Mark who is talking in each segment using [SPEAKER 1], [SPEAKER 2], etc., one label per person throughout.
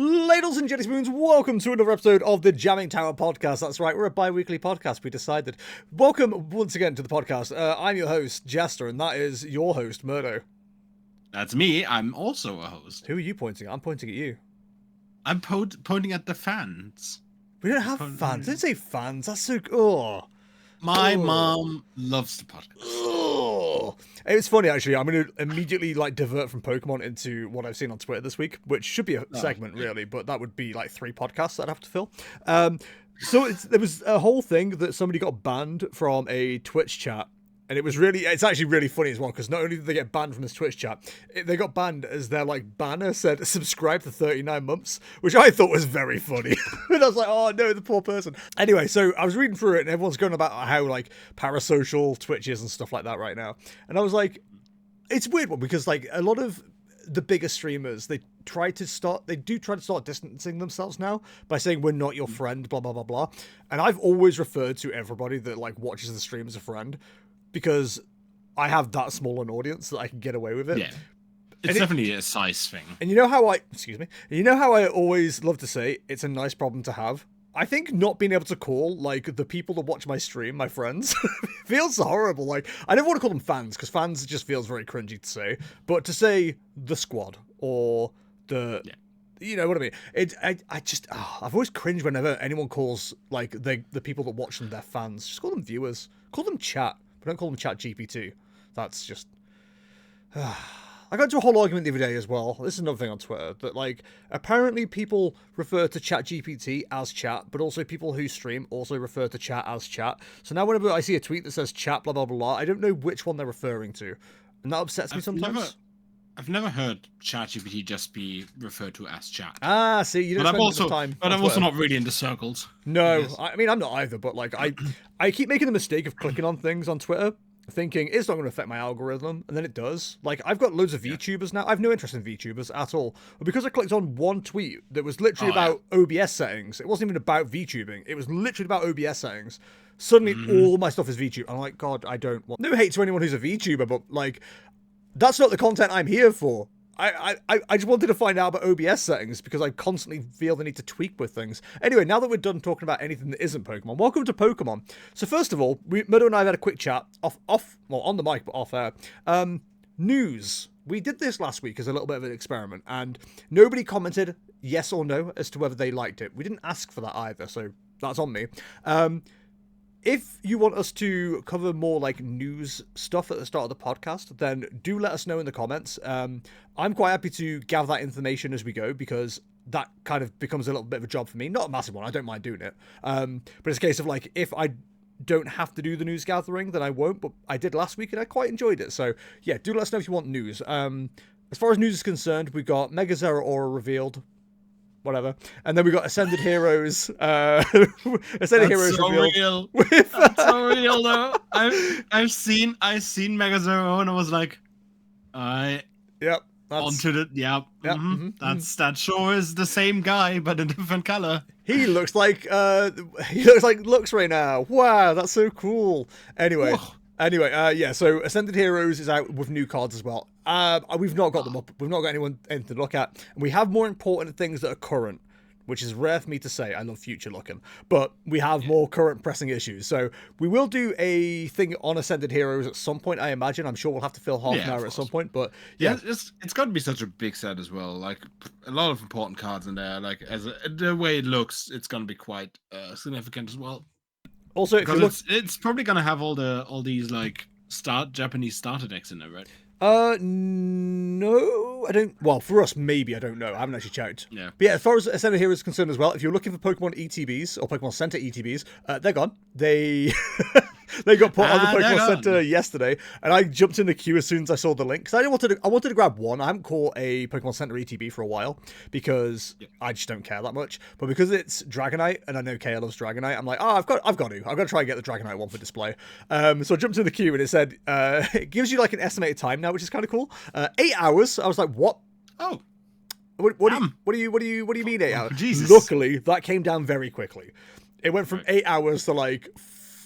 [SPEAKER 1] Ladles and Jelly Spoons, welcome to another episode of the Jamming Tower podcast. That's right, we're a bi-weekly podcast, we decided. Welcome once again to the podcast. I'm your host, Jester, and that is your host, Mirdo.
[SPEAKER 2] That's me, I'm also a host.
[SPEAKER 1] Who are you pointing at? I'm pointing at you.
[SPEAKER 2] I'm pointing at the fans.
[SPEAKER 1] We don't have fans. Don't say fans, that's so... Oh.
[SPEAKER 2] My mom loves the podcast.
[SPEAKER 1] Oh. It's funny, actually. I'm going to immediately divert from Pokemon into what I've seen on Twitter this week, which should be a segment, really, but that would be 3 podcasts that I'd have to fill. So there was a whole thing that somebody got banned from a Twitch chat. And it's actually really funny as well, because not only did they get banned from this Twitch chat, they got banned as their banner said, subscribe for 39 months, which I thought was very funny. And I was like, oh no, the poor person. Anyway, so I was reading through it and everyone's going about how parasocial Twitch is and stuff like that right now. And I was like, it's a weird one because a lot of the bigger streamers, they do try to start distancing themselves now by saying we're not your friend, blah, blah, blah, blah. And I've always referred to everybody that watches the stream as a friend, because I have that small an audience that I can get away with it. Yeah.
[SPEAKER 2] It's definitely a size thing.
[SPEAKER 1] And you know how I always love to say it's a nice problem to have? I think not being able to call the people that watch my stream my friends feels horrible. I never want to call them fans, because fans just feels very cringy to say. But to say the squad or the you know what I mean? I've always cringed whenever anyone calls the people that watch them their fans. Just call them viewers. Call them chat. But don't call them Chat GPT. That's just... I got into a whole argument the other day as well. This is another thing on Twitter. That, apparently people refer to Chat GPT as chat, but also people who stream also refer to chat as chat. So now whenever I see a tweet that says chat, blah, blah, blah, I don't know which one they're referring to. And that upsets me sometimes.
[SPEAKER 2] I've never heard ChatGPT just be referred to as chat.
[SPEAKER 1] Ah, see, you don't spend enough time.
[SPEAKER 2] But I'm also not really in the circles.
[SPEAKER 1] No, I mean, I'm not either, but I keep making the mistake of clicking on things on Twitter, thinking it's not going to affect my algorithm, and then it does. I've got loads of VTubers now. I have no interest in VTubers at all. But because I clicked on one tweet that was literally about OBS settings, it wasn't even about VTubing. It was literally about OBS settings. Suddenly, all my stuff is VTube. I'm like, God, I don't want... No hate to anyone who's a VTuber, but, that's not the content I'm here for. I just wanted to find out about OBS settings because I constantly feel the need to tweak with things. Anyway, now that we're done talking about anything that isn't Pokemon, welcome to Pokemon. So first of all, Mirdo and I have had a quick chat on the mic, but off air. News. We did this last week as a little bit of an experiment, and nobody commented yes or no as to whether they liked it. We didn't ask for that either, so that's on me. If you want us to cover more news stuff at the start of the podcast, then do let us know in the comments. I'm quite happy to gather that information as we go, because that kind of becomes a little bit of a job for me. Not a massive one, I don't mind doing it. But it's a case of if I don't have to do the news gathering, then I won't. But I did last week and I quite enjoyed it. So yeah, do let us know if you want news. As far as news is concerned, we got Mega Zera Aura revealed. Whatever. And then we got Ascended Heroes. Ascended Heroes
[SPEAKER 2] so
[SPEAKER 1] revealed.
[SPEAKER 2] Real. That's so real, though. I've seen Mega Zero and I was like,
[SPEAKER 1] yep.
[SPEAKER 2] Onto the that sure is the same guy but a different color.
[SPEAKER 1] He looks like Lux right now. Wow, that's so cool. Anyway.
[SPEAKER 2] Whoa.
[SPEAKER 1] Yeah, so Ascended Heroes is out with new cards as well. We've not got them up. We've not got anything to look at. And we have more important things that are current, which is rare for me to say. I love future looking. But we have more current pressing issues. So we will do a thing on Ascended Heroes at some point, I imagine. I'm sure we'll have to fill half an hour at some point. But yeah.
[SPEAKER 2] It's got to be such a big set as well. A lot of important cards in there. The way it looks, it's going to be quite significant as well.
[SPEAKER 1] Also, if you look...
[SPEAKER 2] it's probably gonna have all these Japanese starter decks in there, right?
[SPEAKER 1] No, I don't. Well, for us, maybe, I don't know. I haven't actually checked.
[SPEAKER 2] Yeah.
[SPEAKER 1] But yeah, as far as Ascended Heroes is concerned as well, if you're looking for Pokemon ETBs or Pokemon Center ETBs, they're gone. They got put on the Pokemon Center yesterday, and I jumped in the queue as soon as I saw the link, because I wanted to grab one. I haven't caught a Pokemon Center ETB for a while, because I just don't care that much. But because it's Dragonite, and I know Kaya loves Dragonite, I'm like, I've got to try and get the Dragonite one for display. So I jumped in the queue, and it said, it gives you an estimated time now, which is kind of cool. 8 hours. I was like, what?
[SPEAKER 2] Oh.
[SPEAKER 1] What do you mean 8 hours?
[SPEAKER 2] Jesus.
[SPEAKER 1] Luckily, that came down very quickly. It went from 8 hours to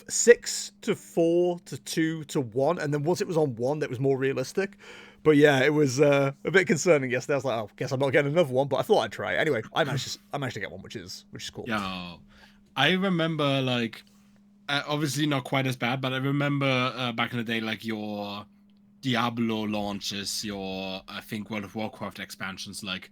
[SPEAKER 1] 6 to 4 to 2 to 1, and then once it was on 1, that was more realistic. But yeah, it was a bit concerning yesterday. I was like, oh, guess I'm not getting another one, but I thought I'd try. Anyway, I managed to get one, which is cool.
[SPEAKER 2] Yeah, I remember like obviously not quite as bad, but I remember back in the day like your Diablo launches, your I think World of Warcraft expansions, like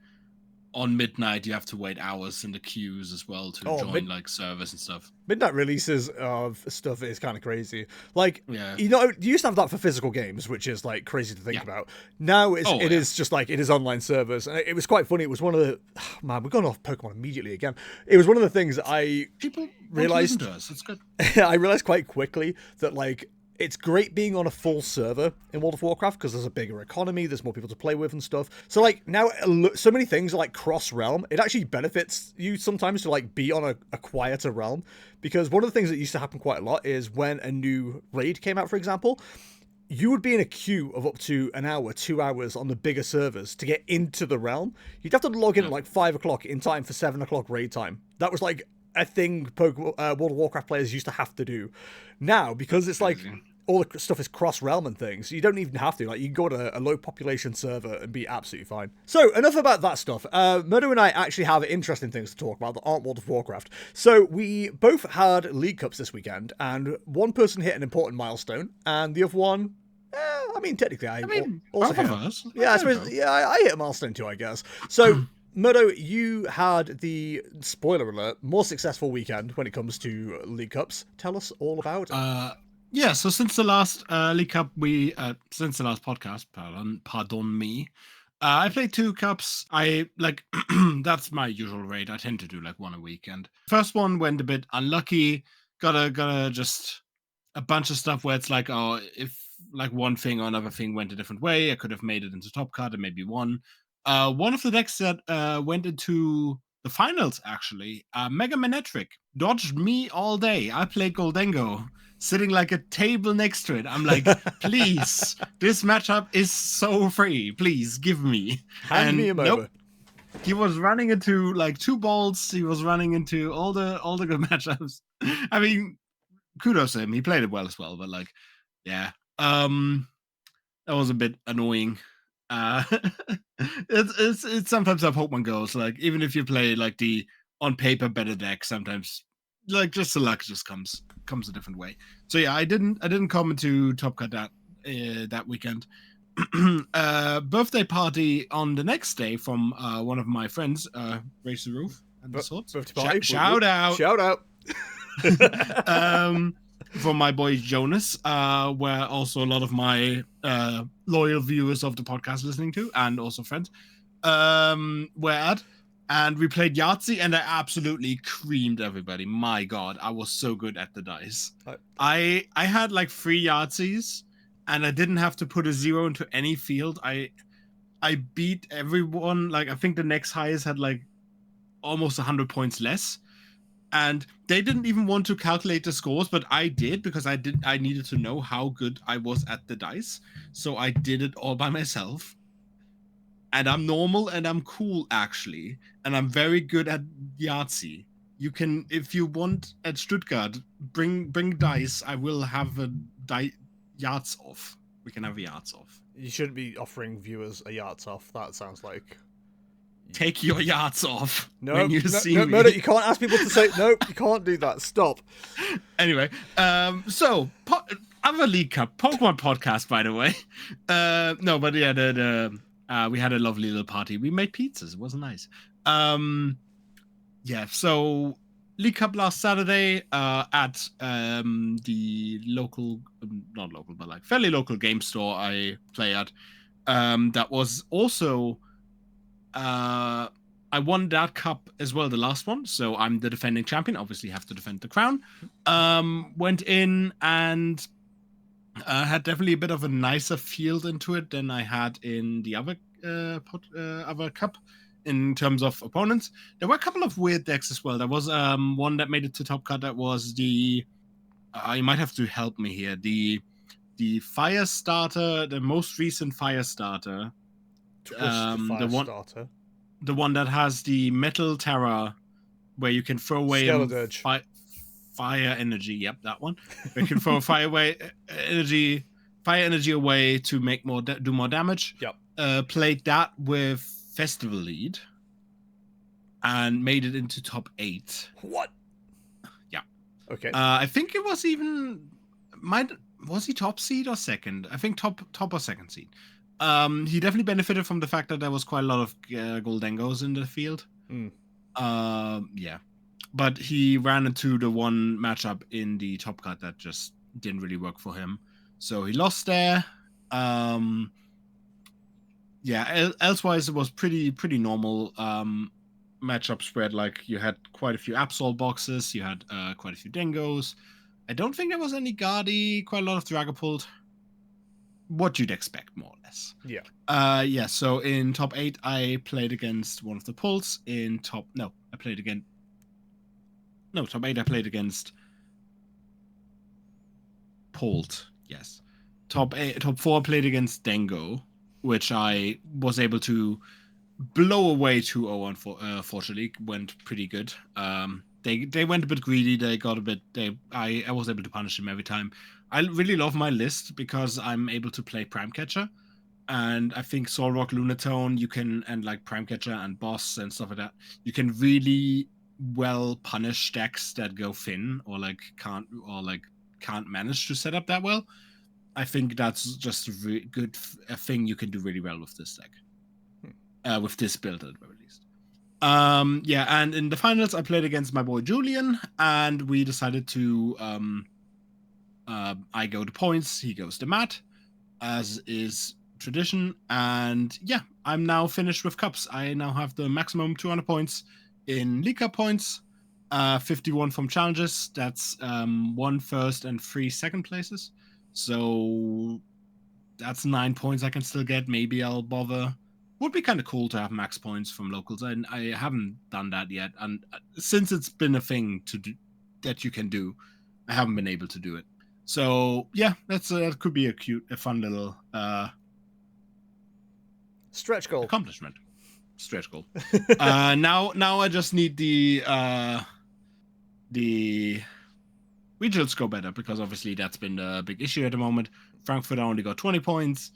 [SPEAKER 2] on midnight you have to wait hours in the queues as well to join like servers and stuff.
[SPEAKER 1] Midnight releases of stuff is kind of crazy. Like,
[SPEAKER 2] Yeah.
[SPEAKER 1] you used to have that for physical games, which is like crazy to think about. Now it is just like it is online servers, and it was quite funny. It was one of the man, we're going off Pokemon immediately again. It was one of the things
[SPEAKER 2] people
[SPEAKER 1] realized.
[SPEAKER 2] To us. It's good.
[SPEAKER 1] I realized quite quickly that like it's great being on a full server in World of Warcraft because there's a bigger economy, there's more people to play with and stuff. So like now so many things are like cross-realm. It actually benefits you sometimes to like be on a quieter realm, because one of the things that used to happen quite a lot is when a new raid came out, for example, you would be in a queue of up to an hour, 2 hours on the bigger servers to get into the realm. You'd have to log in at like 5 o'clock in time for 7 o'clock raid time. That was like a thing World of Warcraft players used to have to do. Now, because it's like all the stuff is cross-realm and things, you don't even have to. Like, you can go to a low-population server and be absolutely fine. So, enough about that stuff. Mirdo and I actually have interesting things to talk about that aren't World of Warcraft. So, we both had League Cups this weekend, and one person hit an important milestone, and the other one... I mean, technically, I also hit
[SPEAKER 2] us.
[SPEAKER 1] Yeah, I suppose. Yeah, I hit a milestone too, I guess. So, Mirdo, you had the, spoiler alert, more successful weekend when it comes to League Cups. Tell us all about it.
[SPEAKER 2] Yeah, so since the last League Cup, since the last podcast, pardon me, I played 2 cups. I like that's my usual rate. I tend to do like one a weekend. First one went a bit unlucky. Gotta just a bunch of stuff where it's like, oh, if like one thing or another thing went a different way, I could have made it into top card and maybe won. One of the decks that went into the finals actually, Mega Manetric dodged me all day. I played Goldengo, sitting like a table next to it. I'm like, please, this matchup is so free. Please give me.
[SPEAKER 1] Hand me him over.
[SPEAKER 2] He was running into like 2 balls. He was running into all the good matchups. I mean, kudos to him. He played it well as well, but like, yeah. That was a bit annoying. It's sometimes how Pokemon goes. Like, even if you play like the on paper better deck, sometimes like just the luck just comes a different way. So yeah, I didn't come into Top Cut that weekend. Birthday party on the next day from one of my friends, Raise the Roof and the sorts. Shout out. From my boy Jonas, where also a lot of my loyal viewers of the podcast listening to, and also friends, were at. And we played Yahtzee, and I absolutely creamed everybody. My God, I was so good at the dice. I had like 3 Yahtzees, and I didn't have to put a 0 into any field. I beat everyone. Like, I think the next highest had like almost 100 points less. And they didn't even want to calculate the scores, but I did, because I needed to know how good I was at the dice. So I did it all by myself. And I'm normal and I'm cool, actually. And I'm very good at Yahtzee. You can, if you want at Stuttgart, bring dice. I will have a Yachts off. We can have a Yachts off.
[SPEAKER 1] You shouldn't be offering viewers a Yachts off. That sounds like...
[SPEAKER 2] Take your Yachts off
[SPEAKER 1] when
[SPEAKER 2] you see me.
[SPEAKER 1] No, you can't ask people to say, no, you can't do that. Stop.
[SPEAKER 2] Anyway, so other League Cup, Pokemon podcast, by the way. No, but yeah, we had a lovely little party. We made pizzas. It was nice. Yeah, so League Cup last Saturday at the local, not local, but like fairly local game store I play at. That was also... I won that cup as well, the last one. So I'm the defending champion. Obviously, have to defend the crown. Went in and had definitely a bit of a nicer field into it than I had in the other other cup in terms of opponents. There were a couple of weird decks as well. There was one that made it to top cut. That was the you might have to help me here. The fire starter, the most recent fire starter.
[SPEAKER 1] Starter.
[SPEAKER 2] The one that has the metal terror where you can throw away fire energy. Yep, that one. Where you can throw fire away energy fire energy away to make do more damage.
[SPEAKER 1] Yep.
[SPEAKER 2] Played that with Festival Lead and made it into top 8.
[SPEAKER 1] What?
[SPEAKER 2] Yeah.
[SPEAKER 1] Okay.
[SPEAKER 2] I think it was even was he top seed or second? I think top or second seed. He definitely benefited from the fact that there was quite a lot of Goldengos in the field. Yeah. But he ran into the one matchup in the top cut that just didn't really work for him. So he lost there. Yeah, elsewise it was pretty normal matchup spread. Like you had quite a few Absol boxes, you had quite a few Dengos. I don't think there was any Guardi, quite a lot of Dragapult. What you'd expect, more or less.
[SPEAKER 1] Yeah.
[SPEAKER 2] Yeah, so in top 8, I played against one of the Pults. Top 8, I played against Pult, yes. Top 4, I played against Dengo, which I was able to blow away 2-0, unfortunately. Went pretty good. They went a bit greedy. They got a bit. I was able to punish them every time. I really love my list because I'm able to play Prime Catcher, and I think Solrock, Lunatone, you can, and like Prime Catcher and Boss and stuff like that. You can really well punish decks that go thin or can't manage to set up that well. I think that's just a good thing you can do really well with this deck, with this build at the very least. Yeah, and in the finals, I played against my boy Julian, and we decided to. I go to points, he goes to mat, as is tradition, and yeah, I'm now finished with cups. I now have the maximum 200 points in League Cup points, 51 from challenges. That's 1 first and 3 second places. So that's 9 points I can still get. Maybe I'll bother. Would be kind of cool to have max points from locals. I haven't done that yet, and since it's been a thing to do that you can do, I haven't been able to do it. So yeah, that could be a fun little
[SPEAKER 1] stretch goal
[SPEAKER 2] accomplishment. Stretch goal. Now I just need the regionals go better, because obviously that's been the big issue at the moment. Frankfurt only got 20 points.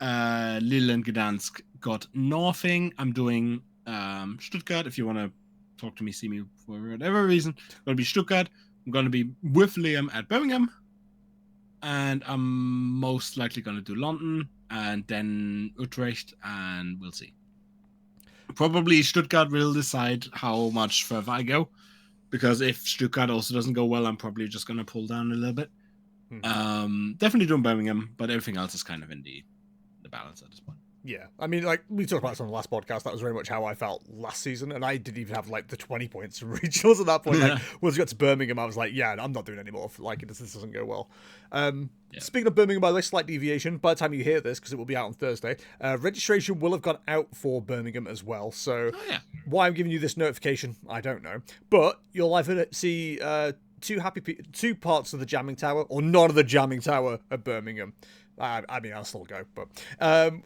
[SPEAKER 2] Lille and Gdansk got nothing. I'm doing Stuttgart. If you want to talk to me, see me for whatever reason, I'm going to be Stuttgart. I'm going to be with Liam at Birmingham. And I'm most likely going to do London and then Utrecht, and we'll see. Probably Stuttgart will decide how much further I go, because if Stuttgart also doesn't go well, I'm probably just going to pull down a little bit. Definitely doing Birmingham, but everything else is kind of in the balance at this point.
[SPEAKER 1] Yeah, I mean, like, we talked about this on the last podcast. That was very much how I felt last season, and I didn't even have, like, the 20 points from regionals at that point. Like, once we got to Birmingham, I was like, yeah, I'm not doing any more. Like, this doesn't go well. Speaking of Birmingham, by the way, slight deviation. By the time you hear this, because it will be out on Thursday, registration will have gone out for Birmingham as well. So why I'm giving you this notification, I don't know. But you'll either see two parts of the Jamming Tower, or none of the Jamming Tower at Birmingham. I mean, I'll still go, but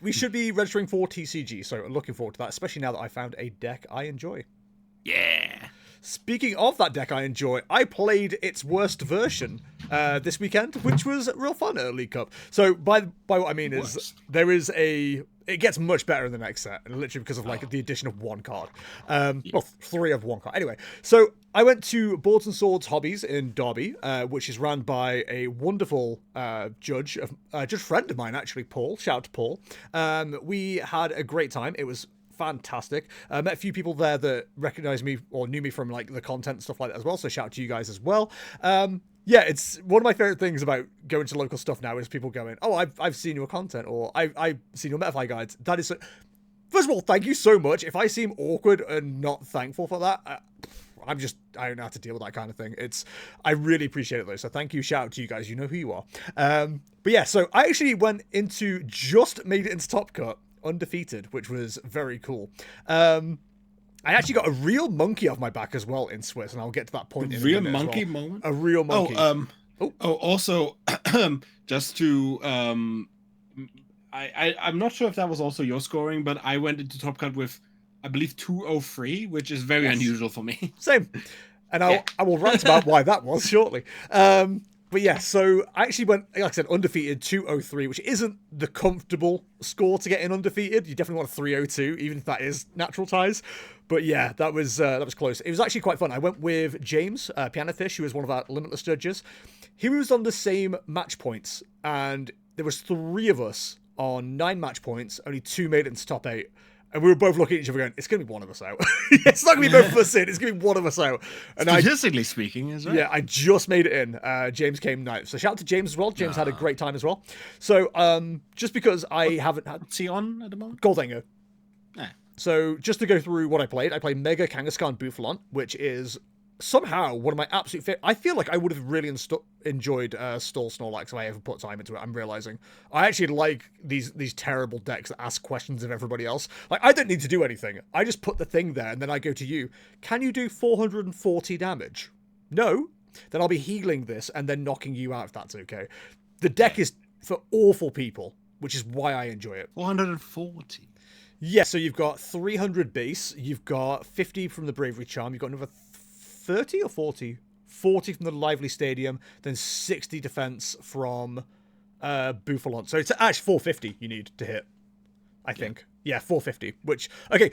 [SPEAKER 1] we should be registering for TCG, so I'm looking forward to that, especially now that I found a deck I enjoy.
[SPEAKER 2] Yeah.
[SPEAKER 1] Speaking of that deck I enjoy, I played its worst version this weekend, which was real fun at League Cup. So by what I mean is there is it gets much better in the next set, and literally because of like the addition of one card. Well, 3 of one card. Anyway, so I went to Boards and Swords Hobbies in Derby, which is run by a wonderful judge friend of mine, actually, Paul. Shout out to Paul. We had a great time. It was fantastic. I met a few people there that recognized me or knew me from like the content and stuff like that as well, so shout out to you guys as well. Yeah, it's one of my favorite things about going to local stuff now is people going, oh, I've seen your content, or I've seen your Metafy guides. That is, first of all, thank you so much. If I seem awkward and not thankful for that, I don't know how to deal with that kind of thing. I really appreciate it though. So thank you. Shout out to you guys. You know who you are. But yeah, so I actually made it into Top Cut undefeated, which was very cool. I actually got a real monkey off my back as well in Swiss, and I'll get to that point in a minute.
[SPEAKER 2] Monkey moment?
[SPEAKER 1] A real monkey.
[SPEAKER 2] Also, just to I'm not sure if that was also your scoring, but I went into Top Cut with, I believe, 203, which is very unusual for me.
[SPEAKER 1] Same. And I will rant about why that was shortly. But But yeah, so I actually went, like I said, undefeated 203, which isn't the comfortable score to get in undefeated. You definitely want a 302, even if that is natural ties. But yeah, that was close. It was actually quite fun. I went with James, Piano Fish, who was one of our Limitless judges. He was on the same match points, and there was 3 of us on 9 match points. Only 2 made it into top 8. And we were both looking at each other going, it's going to be one of us out. It's not going to be both of us in. It's going to be one of us out. And
[SPEAKER 2] statistically speaking, is right.
[SPEAKER 1] Yeah, I just made it in. James came 9th. So shout out to James as well. James had a great time as well. So just because I haven't had...
[SPEAKER 2] What's he on at the moment?
[SPEAKER 1] Goldango.
[SPEAKER 2] Yeah.
[SPEAKER 1] So just to go through what I played Mega Kangaskhan Bouffalon, which is somehow one of my absolute favorite. I feel like I would have really enjoyed Stall Snorlax if I ever put time into it. I'm realizing I actually like these terrible decks that ask questions of everybody else. Like, I don't need to do anything. I just put the thing there, and then I go to you. Can you do 440 damage? No. Then I'll be healing this and then knocking you out if that's okay. The deck is for awful people, which is why I enjoy it.
[SPEAKER 2] 440.
[SPEAKER 1] Yeah, so you've got 300 base, you've got 50 from the Bravery Charm, you've got another 30 or 40? 40 from the Lively Stadium, then 60 defense from Bouffalon. So it's actually 450 you need to hit, I think. Yeah, 450, which, okay,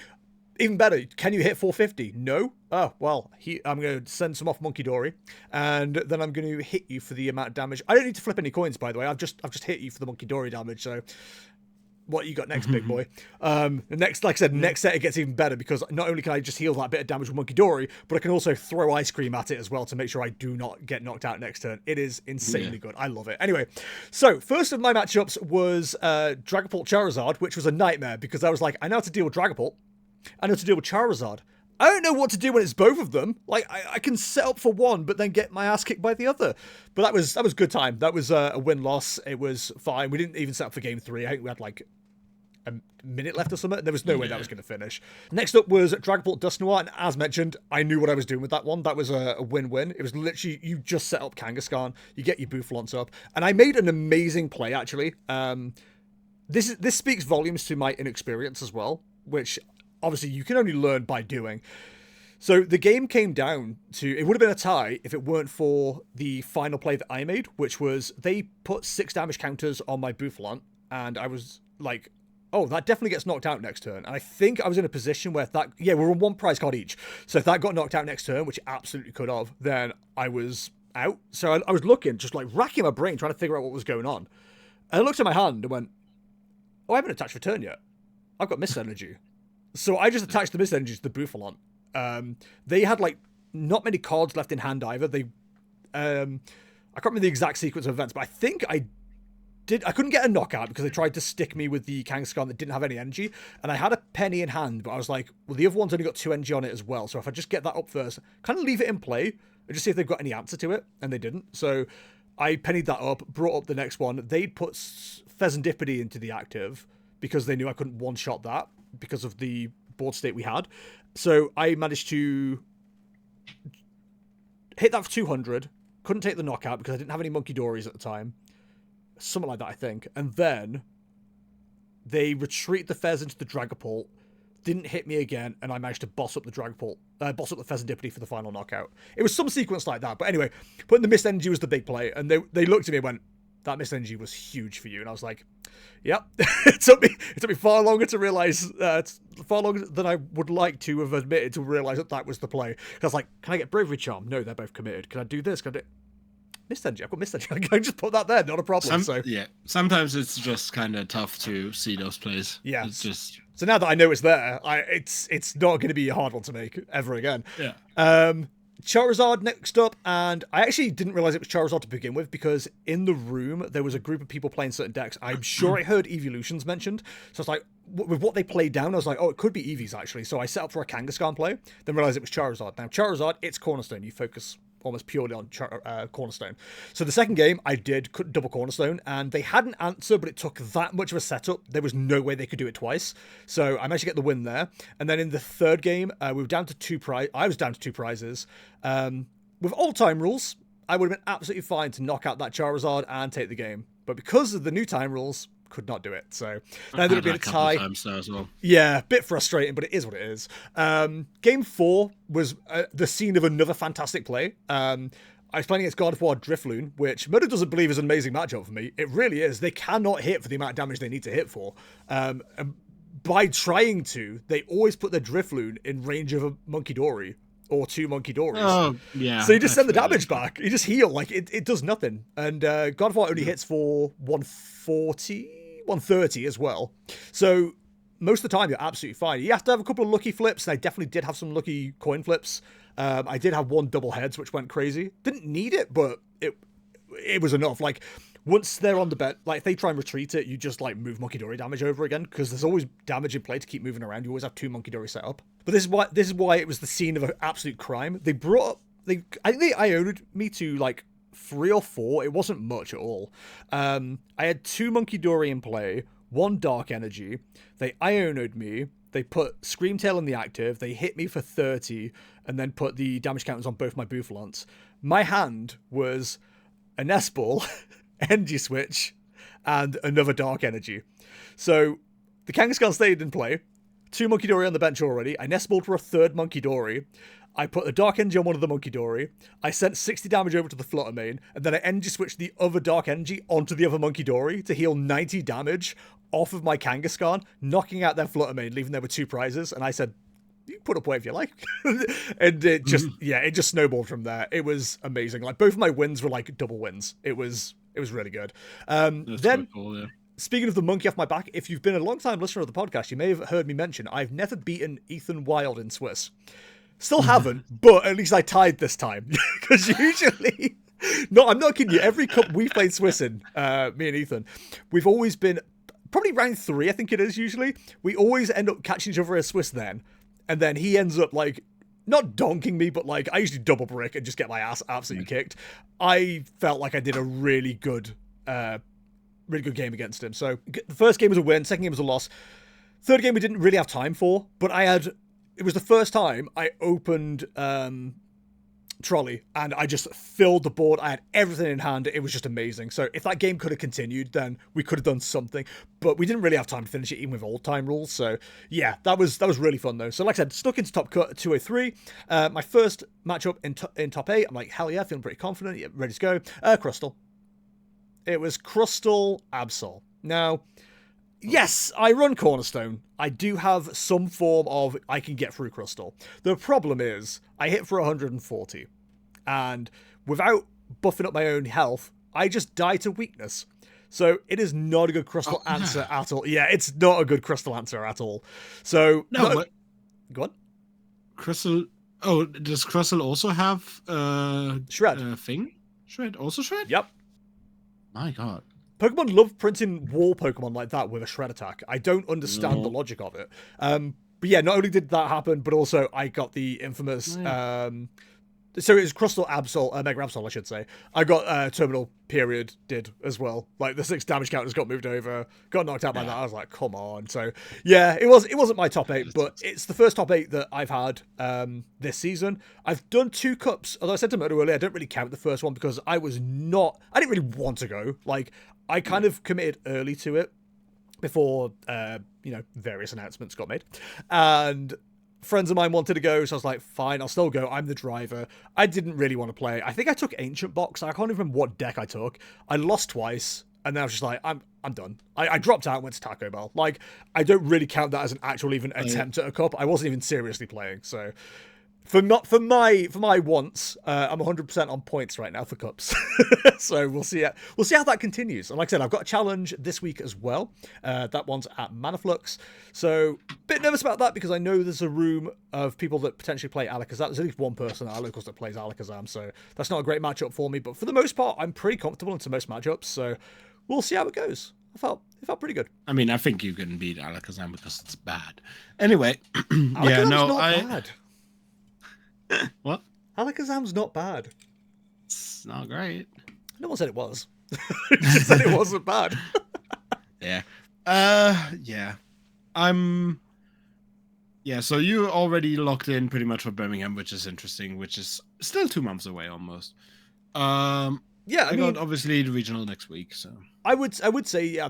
[SPEAKER 1] even better. Can you hit 450? No? Oh, well, I'm going to send some off Monkey Dory, and then I'm going to hit you for the amount of damage. I don't need to flip any coins, by the way. I've just hit you for the Monkey Dory damage, so... What you got next, big boy? The next, like I said, next set it gets even better because not only can I just heal that bit of damage with Monkey Dory, but I can also throw Ice Cream at it as well to make sure I do not get knocked out next turn. It is insanely good. I love it. Anyway, so first of my matchups was Dragapult Charizard, which was a nightmare because I was like, I know how to deal with Dragapult. I know how to deal with Charizard. I don't know what to do when it's both of them. Like, I can set up for one, but then get my ass kicked by the other. But that was good time. That was a win-loss. It was fine. We didn't even set up for game 3. I think we had like a minute left or something. There was no way that was going to finish. Next up was Dragapult Dusknoir, and as mentioned, I knew what I was doing with that one. That was a win-win. It was literally, you just set up Kangaskhan, you get your Bouffalons up, and I made an amazing play, actually. This speaks volumes to my inexperience as well, which obviously you can only learn by doing. So the game came down to, it would have been a tie if it weren't for the final play that I made, which was they put 6 damage counters on my Bouffalon, and I was like, oh, that definitely gets knocked out next turn. And I think I was in a position where we're on 1 prize card each. So if that got knocked out next turn, which it absolutely could have, then I was out. So I was looking, just like racking my brain, trying to figure out what was going on. And I looked at my hand and went, oh, I haven't attached return yet. I've got Mist Energy. So I just attached the Mist Energy to the Bouffalon. They had like not many cards left in hand either. I can't remember the exact sequence of events, but I think I couldn't get a knockout because they tried to stick me with the Kangaskhan that didn't have any energy, and I had a penny in hand, but I was like, well, the other one's only got 2 energy on it as well, so if I just get that up first, kind of leave it in play and just see if they've got any answer to it, and they didn't. So I pennied that up, brought up the next one. They'd put Pheasantipede into the active because they knew I couldn't one-shot that because of the board state we had. So I managed to hit that for 200, couldn't take the knockout because I didn't have any Monkey Dories at the time. Something like that, I think. And then they retreat the Fez into the Dragapult, didn't hit me again, and I managed to boss up the Dragapult, boss up the Pheasantipede for the final knockout. It was some sequence like that. But anyway, putting the Mist Energy was the big play, and they looked at me and went, that Mist Energy was huge for you. And I was like, yep. It took me far longer to realize, far longer than I would like to have admitted to realize that was the play. Because I was like, can I get Bravery Charm? No, they're both committed. Can I do this? Can I do... Mist Energy. I've got Mist Energy. I can just put that there. Not a problem.
[SPEAKER 2] Sometimes it's just kind of tough to see those plays.
[SPEAKER 1] Yeah.
[SPEAKER 2] It's just...
[SPEAKER 1] So now that I know it's there, it's not going to be a hard one to make ever again.
[SPEAKER 2] Yeah.
[SPEAKER 1] Charizard next up, and I actually didn't realize it was Charizard to begin with because in the room there was a group of people playing certain decks. I'm sure I heard Evolutions mentioned, so it's like with what they played down, I was like, oh, it could be Eevees actually. So I set up for a Kangaskhan play, then realized it was Charizard. Now Charizard, it's Cornerstone. You focus almost purely on Cornerstone. So the second game, I did double Cornerstone, and they had an answer, but it took that much of a setup. There was no way they could do it twice. So I managed to get the win there. And then in the third game, we were down to 2 prizes. I was down to 2 prizes. With old-time rules, I would have been absolutely fine to knock out that Charizard and take the game. But because of the new time rules, could not do it. So now there would be a tie.
[SPEAKER 2] Times there as well.
[SPEAKER 1] Yeah, a bit frustrating, but it is what it is. Game 4 was the scene of another fantastic play. I was playing against God of War Drifloon, which Mirdo doesn't believe is an amazing matchup for me. It really is. They cannot hit for the amount of damage they need to hit for. And by trying to, they always put their Drifloon in range of a Monkey Dory or 2 Monkey Dories.
[SPEAKER 2] Oh, yeah.
[SPEAKER 1] So you just send the damage back. You just heal. Like, it does nothing. And God of War only hits for 140, 130 as well. So most of the time, you're absolutely fine. You have to have a couple of lucky flips, and I definitely did have some lucky coin flips. I did have 1 double heads, which went crazy. Didn't need it, but it was enough. Like, once they're on the bet, like, if they try and retreat it, you just, like, move Monkey Dory damage over again, because there's always damage in play to keep moving around. You always have 2 Monkey Dory set up. But this is why it was the scene of an absolute crime. They brought up... I think they Iona'd me to, like, 3 or 4. It wasn't much at all. I had 2 Monkey Dory in play, 1 Dark Energy. They Iona'd me. They put Screamtail in the active. They hit me for 30, and then put the damage counters on both my Bouffalants. My hand was a Nest Ball, Energy Switch, and another Dark Energy. So the Kangaskhan stayed in play. 2 Monkey Dory on the bench already. I Nest Balled for a 3rd Monkey Dory. I put a Dark Energy on one of the Monkey Dory. I sent 60 damage over to the Flutter Mane, and then I Energy Switched the other Dark Energy onto the other Monkey Dory to heal 90 damage off of my Kangaskhan, knocking out their Flutter Mane, leaving there with 2 prizes. And I said, you put up away if you like. And it just, it just snowballed from there. It was amazing. Like, both of my wins were like double wins. It was really good. Then,
[SPEAKER 2] cool, yeah.
[SPEAKER 1] Speaking of the monkey off my back, if you've been a long-time listener of the podcast, you may have heard me mention I've never beaten Ethan Wild in Swiss. Still haven't, but at least I tied this time. Because usually... No, I'm not kidding you. Every cup we've played Swiss in, me and Ethan, we've always been... Probably round 3, I think it is usually. We always end up catching each other as Swiss then. And then he ends up, like... Not donking me, but, like, I usually double brick and just get my ass absolutely kicked. I felt like I did a really good game against him. So the first game was a win, second game was a loss. Third game we didn't really have time for, but it was the first time I opened Trolley and I just filled the board. I had everything in hand. It was just amazing. So if that game could have continued, then we could have done something, but we didn't really have time to finish it even with old time rules. So yeah, that was really fun though. So like I said, stuck into top cut 203. My first matchup in top 8. I'm like, hell yeah, feeling pretty confident. Yeah, ready to go. Crystal. It was Crystal Absol. Now, yes, I run Cornerstone. I do have some form of I can get through Crystal. The problem is I hit for 140. And without buffing up my own health, I just die to weakness. So it is not a good Crystal answer at all. Yeah, it's not a good Crystal answer at all. So...
[SPEAKER 2] But...
[SPEAKER 1] Go on.
[SPEAKER 2] Crystal... Oh, does Crystal also have...
[SPEAKER 1] Shred.
[SPEAKER 2] Thing? Shred? Also Shred?
[SPEAKER 1] Yep.
[SPEAKER 2] My god.
[SPEAKER 1] Pokemon love printing wall Pokemon like that with a Shred attack. I don't understand the logic of it. But yeah, not only did that happen, but also I got the infamous... so it was Crystal Absol, Mega Absol, I should say. I got Terminal Period did as well. Like, the 6 damage counters got moved over, got knocked out by that. I was like, come on. So yeah, it wasn't my top 8, but it's the first top 8 that I've had this season. I've done 2 cups, although I said to Mirdo earlier, I don't really count the first one because I didn't really want to go. Like, I kind of committed early to it before, various announcements got made. And friends of mine wanted to go, so I was like, fine, I'll still go. I'm the driver. I didn't really want to play. I think I took Ancient Box. I can't even remember what deck I took. I lost twice, and then I was just like, I'm done. I dropped out and went to Taco Bell. Like, I don't really count that as an actual even attempt at a cup. I wasn't even seriously playing, so... For my wants, I'm 100% on points right now for cups. So we'll see how that continues. And like I said, I've got a challenge this week as well. That one's at Manaflux. So a bit nervous about that because I know there's a room of people that potentially play Alakazam. There's at least one person at our locals that plays Alakazam, so that's not a great matchup for me. But for the most part, I'm pretty comfortable into most matchups. So we'll see how it goes. It felt pretty good.
[SPEAKER 2] I mean, I think you can beat Alakazam because it's bad. Anyway,
[SPEAKER 1] bad.
[SPEAKER 2] What?
[SPEAKER 1] Alakazam's not bad.
[SPEAKER 2] It's not great.
[SPEAKER 1] No one said it was. Just said it wasn't bad.
[SPEAKER 2] Yeah. Yeah. So you already locked in pretty much for Birmingham, which is interesting, which is still 2 months away almost. I mean, obviously the regional next week, so
[SPEAKER 1] I would say, yeah,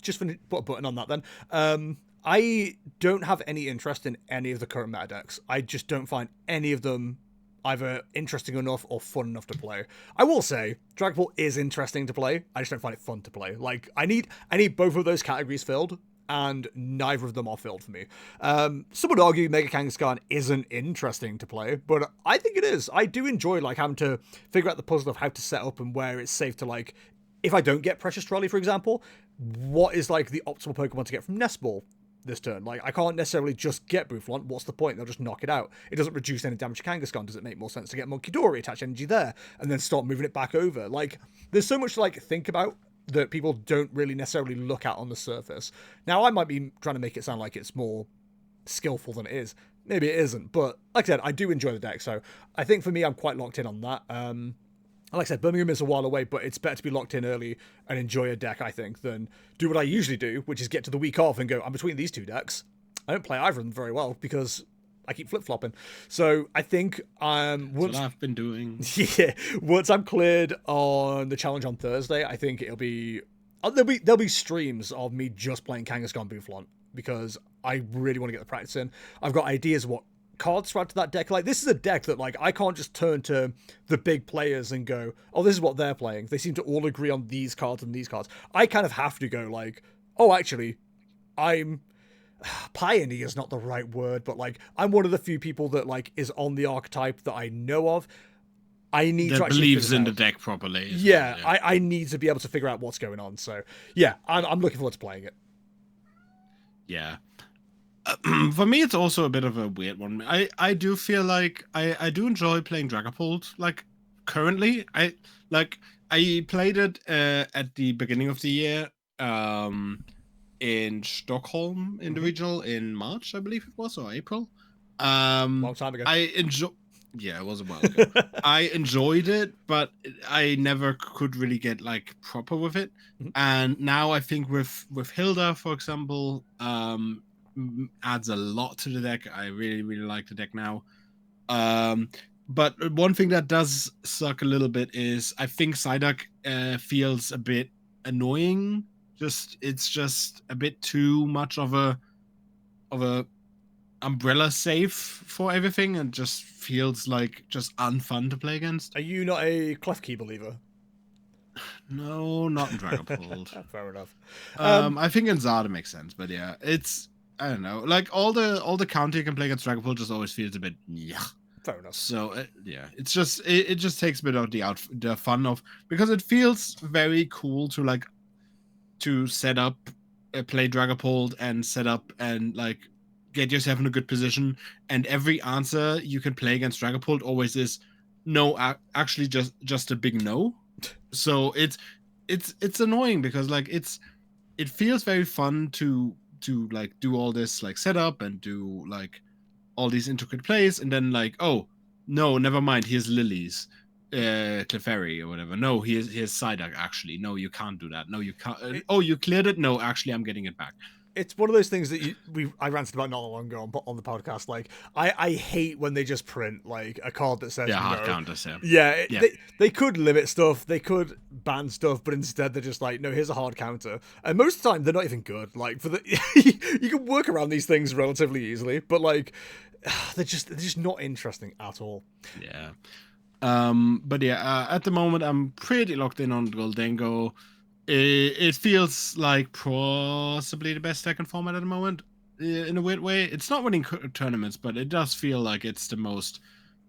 [SPEAKER 1] just for put a button on that then. I don't have any interest in any of the current meta decks. I just don't find any of them either interesting enough or fun enough to play. I will say, Dragapult is interesting to play. I just don't find it fun to play. Like, I need both of those categories filled, and neither of them are filled for me. Some would argue Mega Kangaskhan isn't interesting to play, but I think it is. I do enjoy, like, having to figure out the puzzle of how to set up and where it's safe to, like, if I don't get Precious Trolley, for example, what is, like, the optimal Pokemon to get from Nest Ball this turn? Like, I can't necessarily just get Bouffalant. What's the point? They'll just knock it out. It doesn't reduce any damage to Kangaskhan. Does it make more sense to get Munkidori, attach energy there, and then start moving it back over? Like, there's so much to, like, think about that people don't really necessarily look at on the surface. Now, I might be trying to make it sound like it's more skillful than it is. Maybe it isn't, but like I said, I do enjoy the deck, so I think for me, I'm quite locked in on that. Like I said, Birmingham is a while away, but it's better to be locked in early and enjoy a deck, I think, than do what I usually do, which is get to the week off and go, I'm between these two decks. I don't play either of them very well because I keep flip-flopping. So I think
[SPEAKER 2] That's what I've been doing.
[SPEAKER 1] yeah, once I'm cleared on the challenge on Thursday, I think it'll be there'll be streams of me just playing Kangaskhan Bouffalant because I really want to get the practice in. I've got ideas of what cards to add to that deck. Like, this is a deck that, like, I can't just turn to the big players and go, oh, this is what they're playing. They seem to all agree on these cards and these cards. I kind of have to go, like, oh, actually, I'm pioneer is not the right word, but, like, I'm one of the few people that, like, is on the archetype that I know of. I need
[SPEAKER 2] that
[SPEAKER 1] to actually
[SPEAKER 2] believes
[SPEAKER 1] figure
[SPEAKER 2] in
[SPEAKER 1] it
[SPEAKER 2] the
[SPEAKER 1] out.
[SPEAKER 2] deck properly.
[SPEAKER 1] Yeah, I need to be able to figure out what's going on. So, yeah, I'm looking forward to playing it.
[SPEAKER 2] Yeah. For me, it's also a bit of a weird one. I do feel like I do enjoy playing Dragapult. Like, currently, I played it at the beginning of the year in Stockholm in the regional in March, I believe it was, or April.
[SPEAKER 1] Long time ago.
[SPEAKER 2] Yeah, it was a while ago. I enjoyed it, but I never could really get, like, proper with it. And now I think with Hilda, for example, adds a lot to the deck. I really, really like the deck now. But one thing that does suck a little bit is I think Psyduck feels a bit annoying. It's just a bit too much of a umbrella safe for everything, and just feels like just unfun to play against.
[SPEAKER 1] Are you not a Klefki believer?
[SPEAKER 2] No, not in Dragapult.
[SPEAKER 1] Fair enough.
[SPEAKER 2] I think in Zada makes sense, but yeah, it's, I don't know, like all the counter you can play against Dragapult just always feels a bit
[SPEAKER 1] Fair enough.
[SPEAKER 2] So yeah, it's just it just takes a bit of the fun of, because it feels very cool to, like, to set up, play Dragapult and set up and, like, get yourself in a good position, and every answer you can play against Dragapult always is no, actually just a big no. So it's annoying because, like, it feels very fun to like do all this, like, setup and do, like, all these intricate plays, and then, like, oh no, never mind, here's Lily's Clefairy or whatever. No, here's Psyduck. Actually, no, you can't do that. No, you can't. Oh, you cleared it. No, actually, I'm getting it back.
[SPEAKER 1] It's one of those things that I ranted about not long ago on the podcast. Like, I hate when they just print, like, a card that says
[SPEAKER 2] hard
[SPEAKER 1] no.
[SPEAKER 2] counters.
[SPEAKER 1] Yeah. They could limit stuff, they could ban stuff, but instead they're just like, no, here's a hard counter. And most of the time they're not even good. Like, for the you can work around these things relatively easily, but, like, they're just not interesting at all.
[SPEAKER 2] Yeah. But yeah, at the moment I'm pretty locked in on Goldengo. It feels like possibly the best deck in format at the moment, in a weird way. It's not winning tournaments, but it does feel like it's the most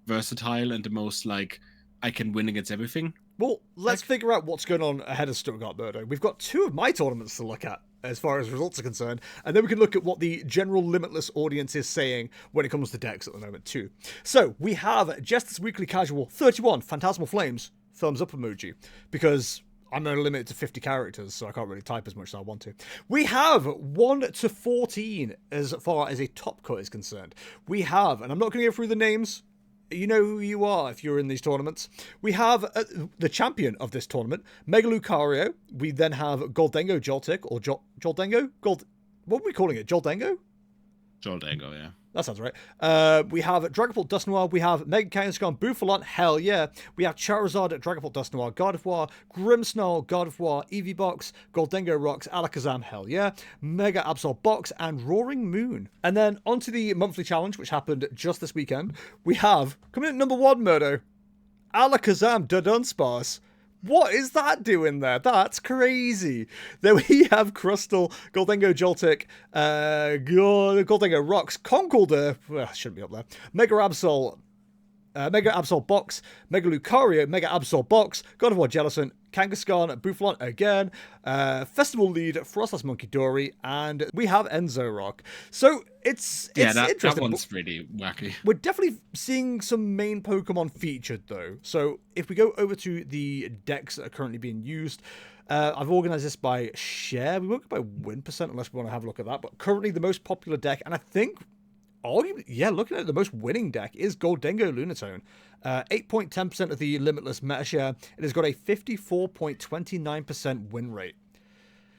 [SPEAKER 2] versatile and the most, like, I can win against everything.
[SPEAKER 1] Well, let's figure out what's going on ahead of Stuttgart Mirdo. We've got 2 of my tournaments to look at as far as results are concerned, and then we can look at what the general Limitless audience is saying when it comes to decks at the moment too. So we have Jester's Weekly Casual 31 Phantasmal Flames, thumbs up emoji, because I'm only limited to 50 characters, so I can't really type as much as I want to. We have 1 to 14 as far as a top cut is concerned. We have, and I'm not going to go through the names, you know who you are if you're in these tournaments. We have the champion of this tournament, Mega Lucario. We then have Goldengo Joltik, or Joldengo? What are we calling it? Joldengo?
[SPEAKER 2] Joldengo, yeah.
[SPEAKER 1] That sounds right. We have Dragapult Dusknoir. We have Mega Kangaskhan Bouffalon. Hell yeah. We have Charizard, Dragapult Dusknoir, Gardevoir, Grimmsnarl, Gardevoir, Eeveebox, Goldengo Rocks, Alakazam. Hell yeah. Mega Absol Box and Roaring Moon. And then onto the monthly challenge, which happened just this weekend. We have, coming in at number 1, Murdo, Alakazam Dunsparce. What is that doing there? That's crazy. Then we have Crustle, Goldengo Joltik, Goldengo Rocks, Conkeldurr, shouldn't be up there, Mega Absol Box, Mega Lucario, Mega Absol Box, God of War Jellicent, Kangaskhan, Bouffalon again, Festival Lead, Frostless Monkey Dory, and we have Enzorock. So it's interesting.
[SPEAKER 2] That one's really wacky.
[SPEAKER 1] We're definitely seeing some main Pokemon featured though. So if we go over to the decks that are currently being used, I've organized this by share. We won't go by win percent unless we want to have a look at that. But currently the most popular deck, and I think looking at it, the most winning deck is Goldengo Lunatone. 8.10% of the limitless meta share. It has got a 54.29% win rate.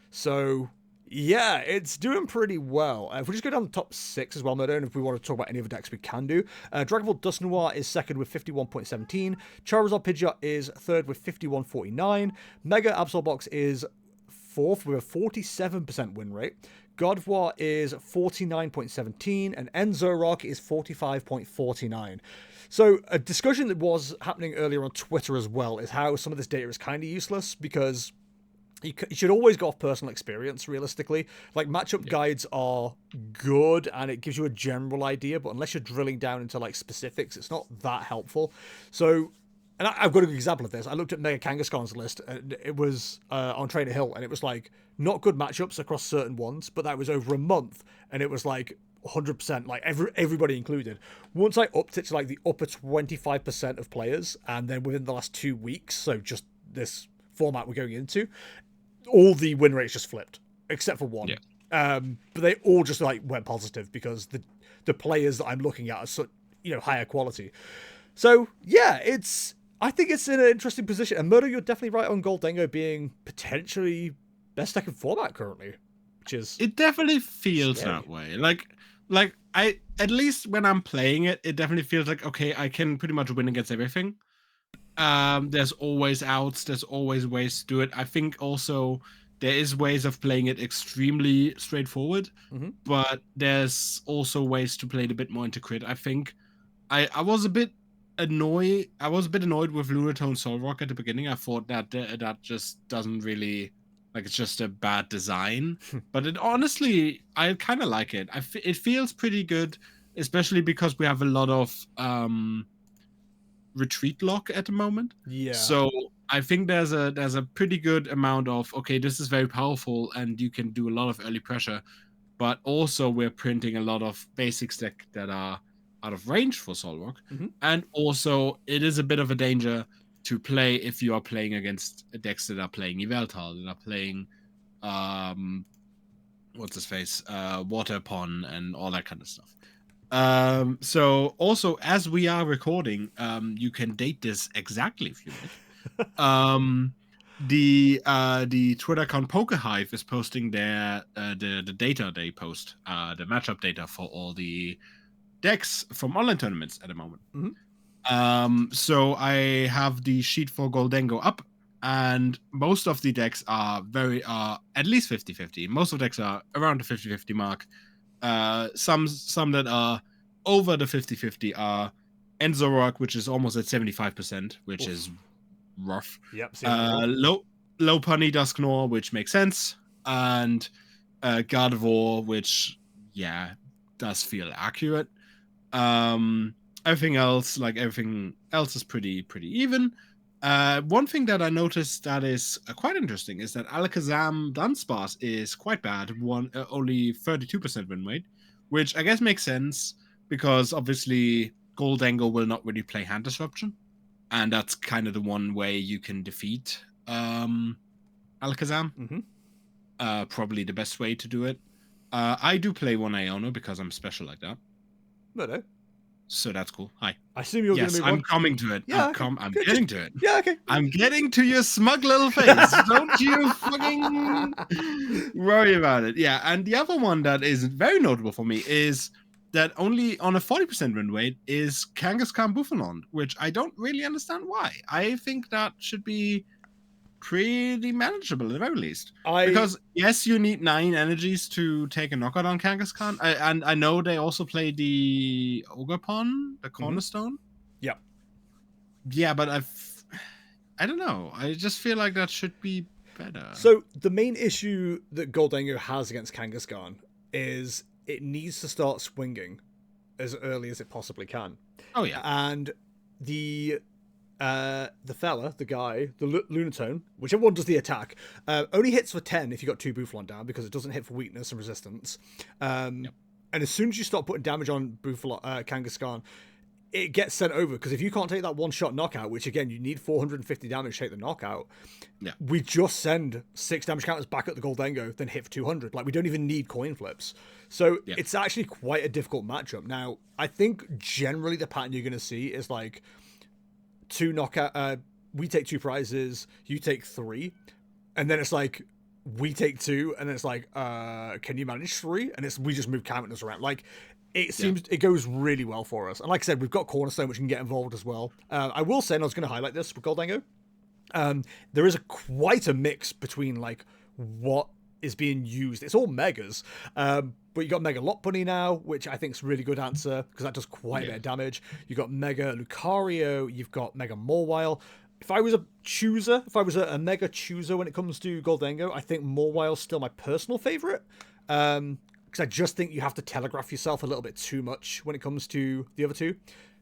[SPEAKER 1] So, yeah, it's doing pretty well. If we just go down the top 6 as well, Murdo, and if we want to talk about any other decks, we can do. Dragapult Dusknoir is second with 51.17. Charizard Pidgeot is third with 51.49. Mega Absol Box is fourth with a 47% win rate. Gardevoir is 49.17 and Enzorock is 45.49. So a discussion that was happening earlier on Twitter as well is how some of this data is kind of useless because you should always go off personal experience, realistically. Like, matchup guides are good and it gives you a general idea, but unless you're drilling down into like specifics, it's not that helpful. So, and I've got a good example of this. I looked at Mega Kangaskhan's list, and it was on Trainer Hill, and it was like not good matchups across certain ones, but that was over a month, and it was like 100%, like everybody included. Once I upped it to like the upper 25% of players, and then within the last 2 weeks, so just this format we're going into, all the win rates just flipped, except for one.
[SPEAKER 2] Yeah.
[SPEAKER 1] But they all just like went positive because the players that I'm looking at are such, higher quality. So yeah, I think it's in an interesting position. And Murdo, you're definitely right on Goldengo being potentially best deck in format currently, which is
[SPEAKER 2] it definitely feels
[SPEAKER 1] scary.
[SPEAKER 2] that way. Like I, at least when I'm playing it, it definitely feels like, okay, I can pretty much win against everything. There's always outs. There's always ways to do it. I think also there is ways of playing it extremely straightforward, but there's also ways to play it a bit more into crit. I think I was a bit annoyed. I was a bit annoyed with Lunatone Solrock at the beginning. I thought that just doesn't really, like, it's just a bad design. But it honestly, I kind of like it. It feels pretty good, especially because we have a lot of retreat lock at the moment.
[SPEAKER 1] Yeah.
[SPEAKER 2] So I think there's a pretty good amount of, okay, this is very powerful and you can do a lot of early pressure, but also we're printing a lot of basics that are out of range for Solrock. And also it is a bit of a danger to play if you are playing against decks that are playing Yveltal, that are playing what's his face, Waterpon and all that kind of stuff. So also, as we are recording, you can date this exactly if you like. The Twitter account PokeHive is posting their the data they post, the matchup data for all the decks from online tournaments at the moment. So I have the sheet for Goldengo up, and most of the decks are at least 50-50. Most of the decks are around the 50-50 mark. Some that are over the 50-50 are Enzorock, which is almost at 75%, which is rough.
[SPEAKER 1] Yep.
[SPEAKER 2] Lopunny Dusknoir, which makes sense, and Gardevoir, which does feel accurate. Everything else is pretty even. One thing that I noticed that is quite interesting is that Alakazam Dunsparce is quite bad, only 32% win rate, which I guess makes sense because obviously Goldengo will not really play Hand Disruption, and that's kind of the one way you can defeat Alakazam. Probably the best way to do it. I do play one Iono because I'm special like that.
[SPEAKER 1] No.
[SPEAKER 2] So that's cool. Hi.
[SPEAKER 1] I assume you're going to move on.
[SPEAKER 2] I'm coming to it.
[SPEAKER 1] Yeah,
[SPEAKER 2] I'm getting to it.
[SPEAKER 1] Yeah, okay.
[SPEAKER 2] I'm getting to your smug little face. Don't you fucking worry about it. Yeah, and the other one that is very notable for me is that only on a 40% win rate is Kangaskhan Buffalon, which I don't really understand why. I think that should be pretty manageable at the very least. Because yes, you need 9 energies to take a knockout on Kangaskhan, and I know they also play the Ogerpon, the Cornerstone.
[SPEAKER 1] Yeah.
[SPEAKER 2] Yeah, but I don't know. I just feel like that should be better.
[SPEAKER 1] So the main issue that Goldango has against Kangaskhan is it needs to start swinging as early as it possibly can.
[SPEAKER 2] Oh yeah.
[SPEAKER 1] And the fella, the guy, the Lunatone, whichever one does the attack, only hits for 10 if you got 2 Buffalon down, because it doesn't hit for weakness and resistance. And as soon as you start putting damage on Kangaskhan, it gets sent over, because if you can't take that one-shot knockout, which again, you need 450 damage to take the knockout, we just send 6 damage counters back at the Goldango, then hit for 200. Like, we don't even need coin flips. So it's actually quite a difficult matchup. Now, I think generally the pattern you're going to see is like 2 knockout, we take 2 prizes, you take 3, and then it's like we take 2, and then it's like, can you manage 3? And we just move counters around. Like, it seems it goes really well for us. And like I said, we've got Cornerstone, which can get involved as well. I will say, and I was going to highlight this with Goldango, there is quite a mix between like what is being used. It's all megas, but you got Mega Lot Bunny now, which I think is a really good answer, because that does quite a bit of damage. You got Mega Lucario, you've got Mega Mawile. If I was a chooser, if I was a mega chooser when it comes to Goldango, I think Mawile's still my personal favorite. Because I just think you have to telegraph yourself a little bit too much when it comes to the other two.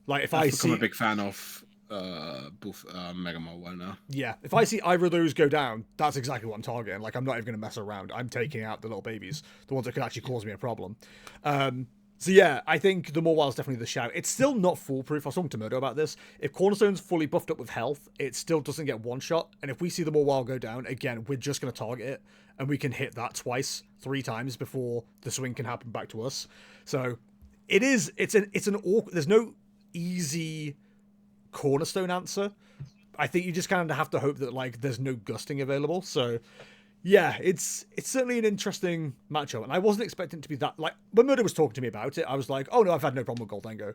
[SPEAKER 1] Like, if
[SPEAKER 2] I've become a big fan of Mega Mawile now.
[SPEAKER 1] Yeah, if I see either of those go down, that's exactly what I'm targeting. Like, I'm not even going to mess around. I'm taking out the little babies, the ones that could actually cause me a problem. So yeah, I think the Mawile is definitely the shout. It's still not foolproof. I was talking to Mirdo about this. If Cornerstone's fully buffed up with health, it still doesn't get one shot. And if we see the Mawile go down, again, we're just going to target it, and we can hit that twice, 3 times before the swing can happen back to us. So it's an awkward. There's no easy Cornerstone answer. I think you just kind of have to hope that like there's no gusting available. So yeah, it's certainly an interesting matchup, and I wasn't expecting it to be that. Like, when Mirdo was talking to me about it, I was like, oh no, I've had no problem with Goldango.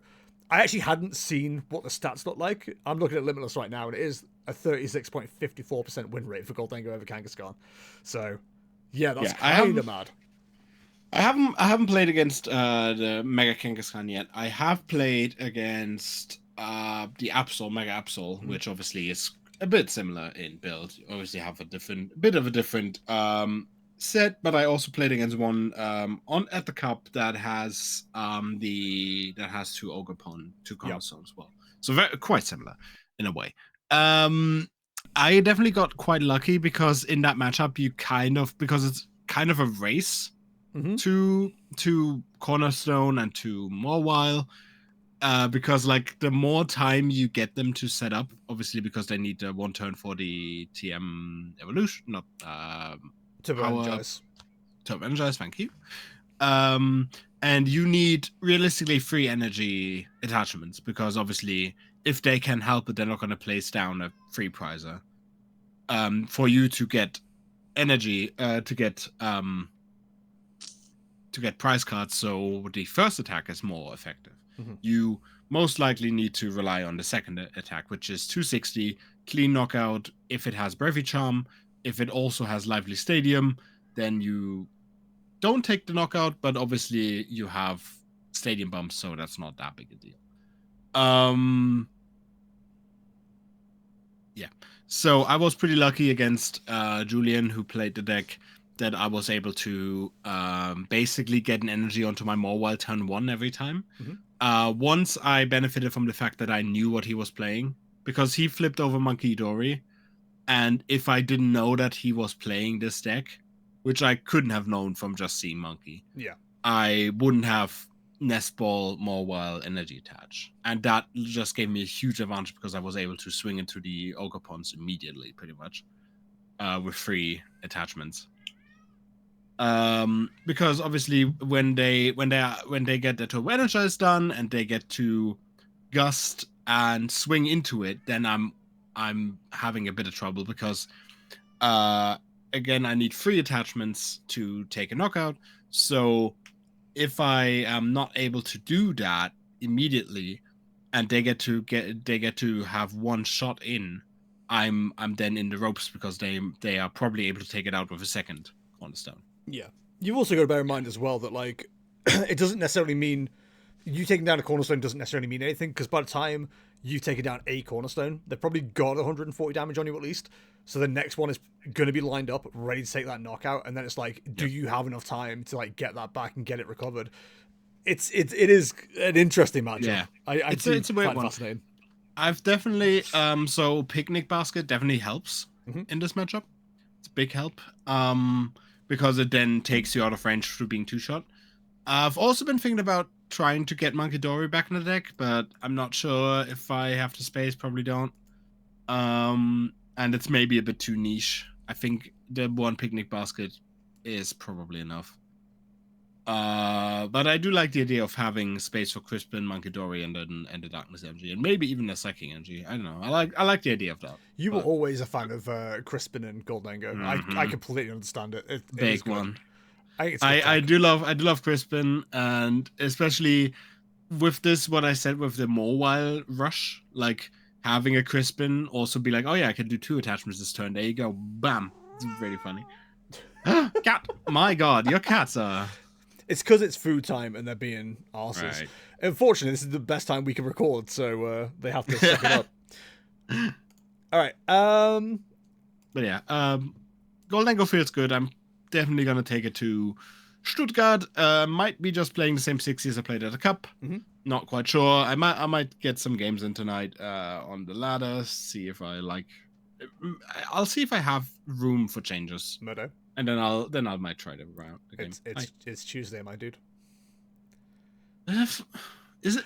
[SPEAKER 1] I actually hadn't seen what the stats look like. I'm looking at Limitless right now, and it is a 36.54% win rate for Goldango over Kangaskhan. So yeah, that's kind of mad.
[SPEAKER 2] I haven't played against the Mega Kangaskhan yet. I have played against the Absol, Mega Absol, which obviously is a bit similar in build. You obviously have a bit of a different set, but I also played against one at the cup that has 2 Ogerpon, 2 Cornerstone as well. So quite similar in a way. I definitely got quite lucky, because in that matchup because it's kind of a race to Cornerstone and to Mawile. Because like the more time you get them to set up, obviously because they need 1 turn for the TM evolution, not
[SPEAKER 1] Turbo Energize.
[SPEAKER 2] Turbo Energize, thank you. And you need realistically 3 energy attachments, because obviously if they can help it, they're not going to place down a free prizer. For you to get energy, to get prize cards, so the first attack is more effective. You most likely need to rely on the second attack, which is 260, clean knockout. If it has Brevi Charm, if it also has Lively Stadium, then you don't take the knockout, but obviously you have Stadium bumps, so that's not that big a deal. Yeah. So I was pretty lucky against Julian, who played the deck, that I was able to basically get an energy onto my Mawile turn 1 every time. Once I benefited from the fact that I knew what he was playing, because he flipped over Monkey Dory, and if I didn't know that he was playing this deck, which I couldn't have known from just seeing Monkey, I wouldn't have Nest Ball, Mawile, Energy Attach. And that just gave me a huge advantage, because I was able to swing into the Ogerpons immediately, pretty much, with 3 attachments. Because obviously when they get their Turbo Energize done and they get to Gust and swing into it, then I'm having a bit of trouble, because again, I need 3 attachments to take a knockout. So if I am not able to do that immediately, and they get to have one shot in, I'm then in the ropes because they are probably able to take it out with a second cornerstone.
[SPEAKER 1] Yeah. You've also got to bear in mind as well that, like, it doesn't necessarily mean you taking down a cornerstone doesn't necessarily mean anything, because by the time you've taken down a cornerstone, they've probably got 140 damage on you at least. So the next one is going to be lined up, ready to take that knockout, and then it's like, do you have enough time to like get that back and get it recovered? It is an interesting matchup.
[SPEAKER 2] Yeah,
[SPEAKER 1] it's a weird one. Fascinating.
[SPEAKER 2] I've definitely so picnic basket definitely helps in this matchup. It's a big help because it then takes you out of range through being 2-shot. I've also been thinking about trying to get Monkey Dory back in the deck, but I'm not sure if I have the space. Probably don't. And it's maybe a bit too niche. I think the one picnic basket is probably enough. But I do like the idea of having space for Crispin, Monkey Dory, and the Darkness energy, and maybe even a Psychic energy. I don't know. I like the idea of that.
[SPEAKER 1] You were always a fan of Crispin and Goldango. I completely understand it.
[SPEAKER 2] Big one.
[SPEAKER 1] I
[SPEAKER 2] do love Crispin, and especially with this, what I said with the mobile rush, like having a Crispin also be like, oh yeah, I can do 2 attachments this turn. There you go, bam. It's really funny. Cat, my God, your cats are.
[SPEAKER 1] It's because it's food time and they're being arses. Right. Unfortunately, this is the best time we can record, so they have to suck it up. All right.
[SPEAKER 2] But yeah, Goldango feels good. I'm definitely gonna take it to Stuttgart. Might be just playing the same 60s I played at the Cup. Not quite sure. I might get some games in tonight on the ladder. See if I like. I'll see if I have room for changes.
[SPEAKER 1] Mirdo.
[SPEAKER 2] And then I might try to round the game.
[SPEAKER 1] It's Tuesday, my dude.
[SPEAKER 2] Is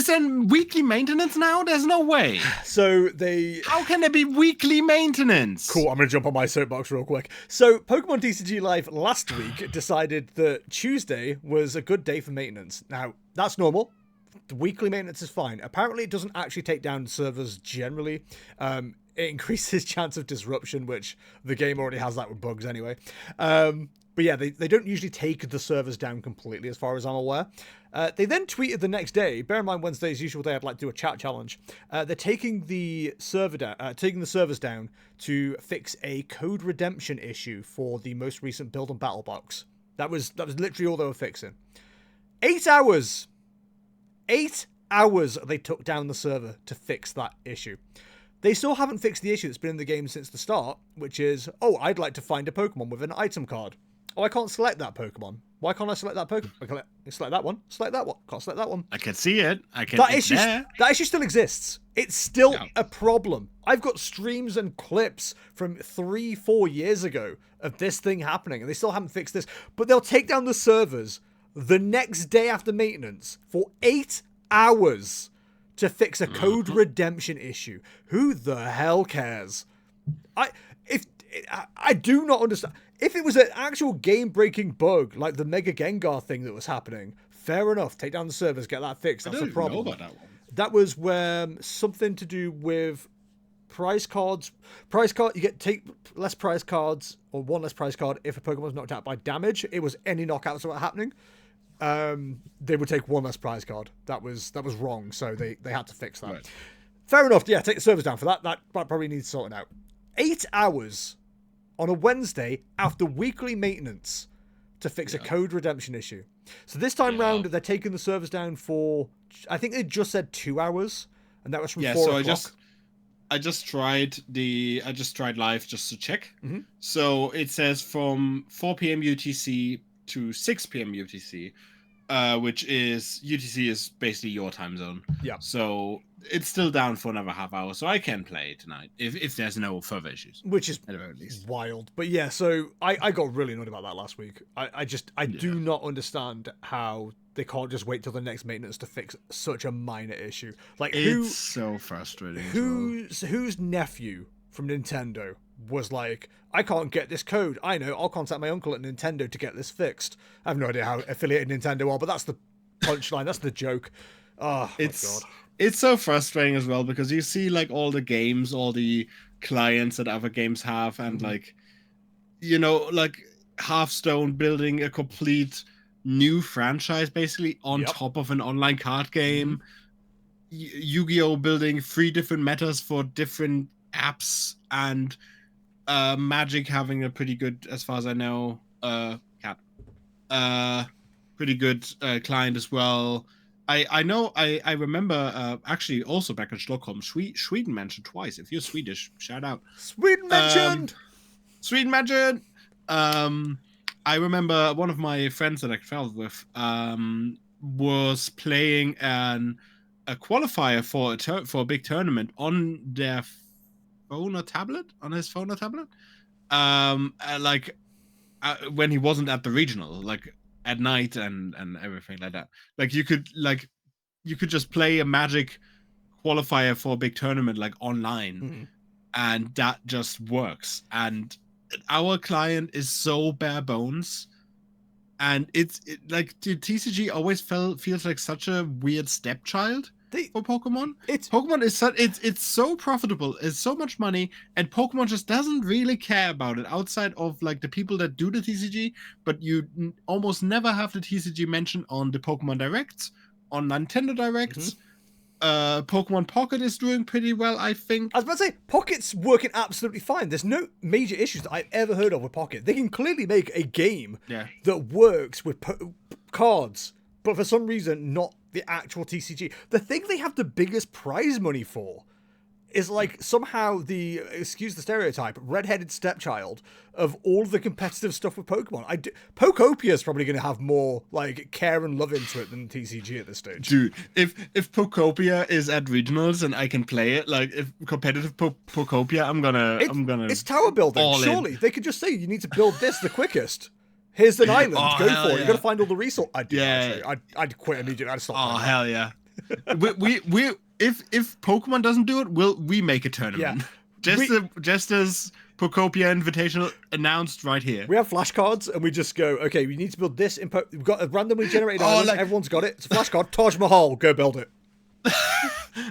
[SPEAKER 2] there weekly maintenance now? There's no way.
[SPEAKER 1] So how
[SPEAKER 2] can there be weekly maintenance?
[SPEAKER 1] Cool, I'm gonna jump on my soapbox real quick. So Pokemon TCG Live last week decided that Tuesday was a good day for maintenance. Now, that's normal. The weekly maintenance is fine. Apparently it doesn't actually take down servers generally. It increases chance of disruption, which the game already has that with bugs anyway. But yeah, they don't usually take the servers down completely, as far as I'm aware. They then tweeted the next day. Bear in mind, Wednesday is usual day. I'd like to do a chat challenge. They're taking the servers down to fix a code redemption issue for the most recent build and battle box. That was literally all they were fixing. 8 hours. 8 hours they took down the server to fix that issue. They still haven't fixed the issue that's been in the game since the start, which is, oh, I'd like to find a Pokemon with an item card. Oh, I can't select that Pokemon. Why can't I select that Pokemon? I can select that one. Select that one. Can't select that one.
[SPEAKER 2] I can see it.
[SPEAKER 1] That issue still exists. It's still a problem. I've got streams and clips from 3-4 years ago of this thing happening, and they still haven't fixed this. But they'll take down the servers the next day after maintenance for 8 hours to fix a code redemption issue. Who the hell cares? I do not understand. If it was an actual game-breaking bug, like the Mega Gengar thing that was happening, fair enough. Take down the servers, get that fixed. That's a problem.
[SPEAKER 2] Know about that one.
[SPEAKER 1] That was where something to do with prize cards. You take less prize cards, or one less prize card if a Pokemon's knocked out by damage. It was any knockouts that were happening. They would take one less prize card. That was wrong, so they had to fix that. Right. Fair enough. Yeah, take the servers down for that. That probably needs sorting out. 8 hours on a Wednesday after weekly maintenance to fix a code redemption issue. So this time round, they're taking the servers down for, I think they just said 2 hours, and that was from 4 o'clock.
[SPEAKER 2] I just tried live just to check. So it says from 4 p.m. UTC to 6 p.m. UTC, which is UTC is basically your time zone.
[SPEAKER 1] Yeah.
[SPEAKER 2] So it's still down for another half hour, so I can play tonight if there's no further issues.
[SPEAKER 1] Which is wild. But yeah, so I got really annoyed about that last week. I do not understand how they can't just wait till the next maintenance to fix such a minor issue. Like
[SPEAKER 2] it's so frustrating.
[SPEAKER 1] Whose nephew from Nintendo was like, I can't get this code. I know, I'll contact my uncle at Nintendo to get this fixed. I have no idea how affiliated Nintendo are, but that's the punchline. That's the joke. Oh, my God.
[SPEAKER 2] It's so frustrating as well because you see like all the games, all the clients that other games have, and like, you know, like Hearthstone building a complete new franchise basically on top of an online card game. Yu-Gi-Oh building 3 different metas for different apps, and Magic having a pretty good, as far as I know, pretty good client as well. I remember actually also back in Stockholm, Sweden mentioned twice. If you're Swedish, shout out.
[SPEAKER 1] Sweden mentioned.
[SPEAKER 2] Sweden mentioned. I remember one of my friends that I traveled with was playing a qualifier for a big tournament on their phone or tablet, when he wasn't at the regional, like at night and everything like that. Like you could just play a Magic qualifier for a big tournament like online, and that just works. And our client is so bare bones, and it's like the TCG always feels like such a weird stepchild for Pokemon. Pokemon is it's so profitable, it's so much money, and Pokemon just doesn't really care about it outside of like the people that do the TCG. But you almost never have the TCG mentioned on the Pokemon Directs, on Nintendo Directs. Pokemon Pocket is doing pretty well, I think.
[SPEAKER 1] I was about to say, Pocket's working absolutely fine. There's no major issues that I've ever heard of with Pocket. They can clearly make a game that works with cards, but for some reason, not the actual TCG. The thing they have the biggest prize money for is like somehow the, excuse the stereotype, redheaded stepchild of all the competitive stuff with Pokemon. Pokopia is probably going to have more like care and love into it than TCG at this stage.
[SPEAKER 2] Dude, if Pokopia is at regionals and I can play it, like if competitive Pokopia, I'm gonna.
[SPEAKER 1] It's tower building. Surely they could just say you need to build this the quickest. Here's an island. Go for it. You got to find all the resources. I'd quit immediately. I'd stop.
[SPEAKER 2] Oh hell yeah. we if Pokemon doesn't do it, we make a tournament. Jester's Pokopia Invitational announced right here.
[SPEAKER 1] We have flashcards and we just go, okay, we need to build this. We've got a randomly generated island. Everyone's got it. It's a flashcard. Taj Mahal. Go build it.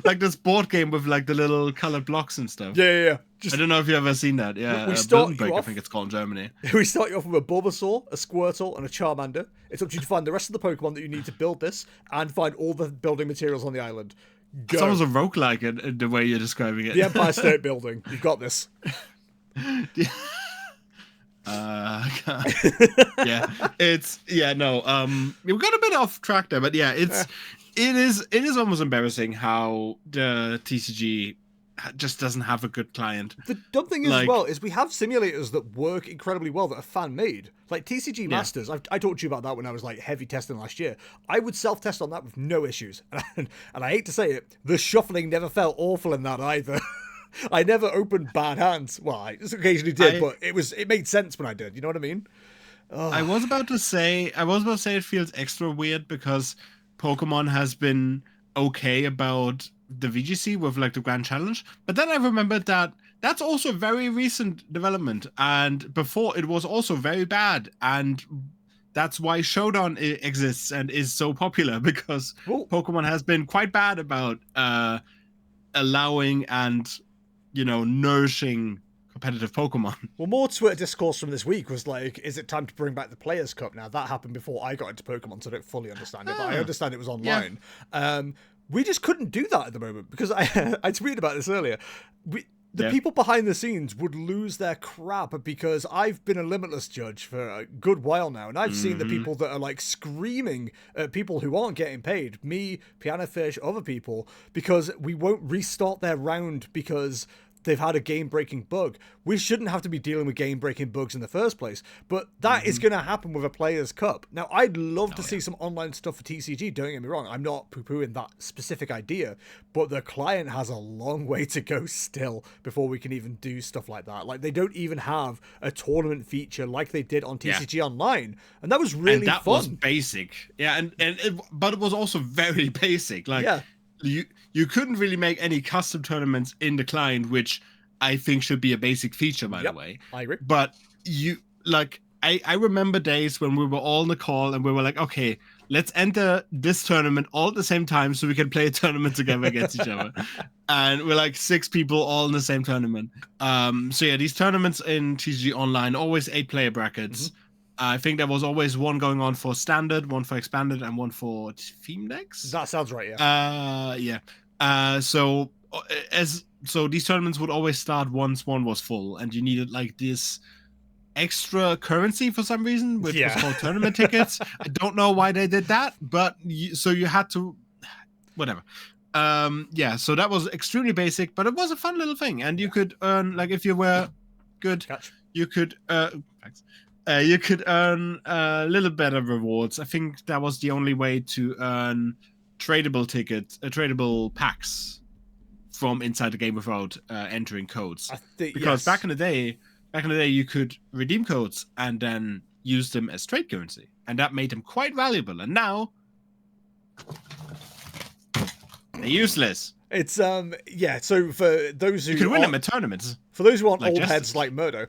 [SPEAKER 2] Like this board game with like the little colored blocks and stuff.
[SPEAKER 1] Yeah.
[SPEAKER 2] I don't know if you've ever seen that. Yeah,
[SPEAKER 1] we start
[SPEAKER 2] Break, I think it's called in Germany.
[SPEAKER 1] We start you off with a Bulbasaur, a Squirtle, and a Charmander. It's up to you to find the rest of the Pokemon that you need to build this and find all the building materials on the island. Go.
[SPEAKER 2] It's almost a roguelike in the way you're describing it.
[SPEAKER 1] The Empire State Building. You've got this.
[SPEAKER 2] We got a bit off track there, but it is almost embarrassing how the TCG just doesn't have a good client.
[SPEAKER 1] The dumb thing is, as well, is we have simulators that work incredibly well that are fan-made. Like TCG Masters, I talked to you about that when I was like heavy testing last year. I would self-test on that with no issues. And I hate to say it, the shuffling never felt awful in that either. I never opened bad hands. Well, I just occasionally did, but it made sense when I did. You know what I mean? Oh.
[SPEAKER 2] I was about to say it feels extra weird because Pokemon has been okay about the VGC with like the Grand Challenge, but then I remembered that that's also a very recent development, and before it was also very bad, and that's why Showdown exists and is so popular, because Pokemon has been quite bad about allowing and nourishing competitive Pokemon.
[SPEAKER 1] Well, more Twitter discourse from this week was like, is it time to bring back the Players' Cup? Now, that happened before I got into Pokemon, so I don't fully understand it, but I understand it was online. Yeah. We just couldn't do that at the moment, because I tweeted about this earlier. The people behind the scenes would lose their crap, because I've been a Limitless judge for a good while now, and I've seen the people that are like screaming at people who aren't getting paid, me, Piano Fish, other people, because we won't restart their round because they've had a game-breaking bug. We shouldn't have to be dealing with game-breaking bugs in the first place, but that is going to happen with a Players' Cup. Now, I'd love to see some online stuff for TCG, don't get me wrong. I'm not poo-pooing that specific idea, but the client has a long way to go still before we can even do stuff like that. Like, they don't even have a tournament feature like they did on TCG Online, and that was really fun.
[SPEAKER 2] That was basic. Yeah, but it was also very basic. Like, you couldn't really make any custom tournaments in the client, which I think should be a basic feature, by the way.
[SPEAKER 1] I agree.
[SPEAKER 2] But I remember days when we were all in the call and we were like, okay, let's enter this tournament all at the same time so we can play a tournament together against each other. And we're like 6 people all in the same tournament. So these tournaments in TCG Online, always 8-player brackets. I think there was always one going on for standard, one for expanded, and one for theme decks.
[SPEAKER 1] That sounds right. Yeah.
[SPEAKER 2] So these tournaments would always start once one was full, and you needed like this extra currency for some reason, which was called tournament tickets. I don't know why they did that, but you had to, whatever. So that was extremely basic, but it was a fun little thing, and you could earn, like, if you were good, you could earn a little better rewards. I think that was the only way to earn tradable tickets, tradable packs from inside the game without entering codes. Because back in the day, you could redeem codes and then use them as trade currency, and that made them quite valuable. And now they're useless.
[SPEAKER 1] It's So for those who
[SPEAKER 2] you can win them at tournaments.
[SPEAKER 1] For those who aren't like old heads like Mirdo,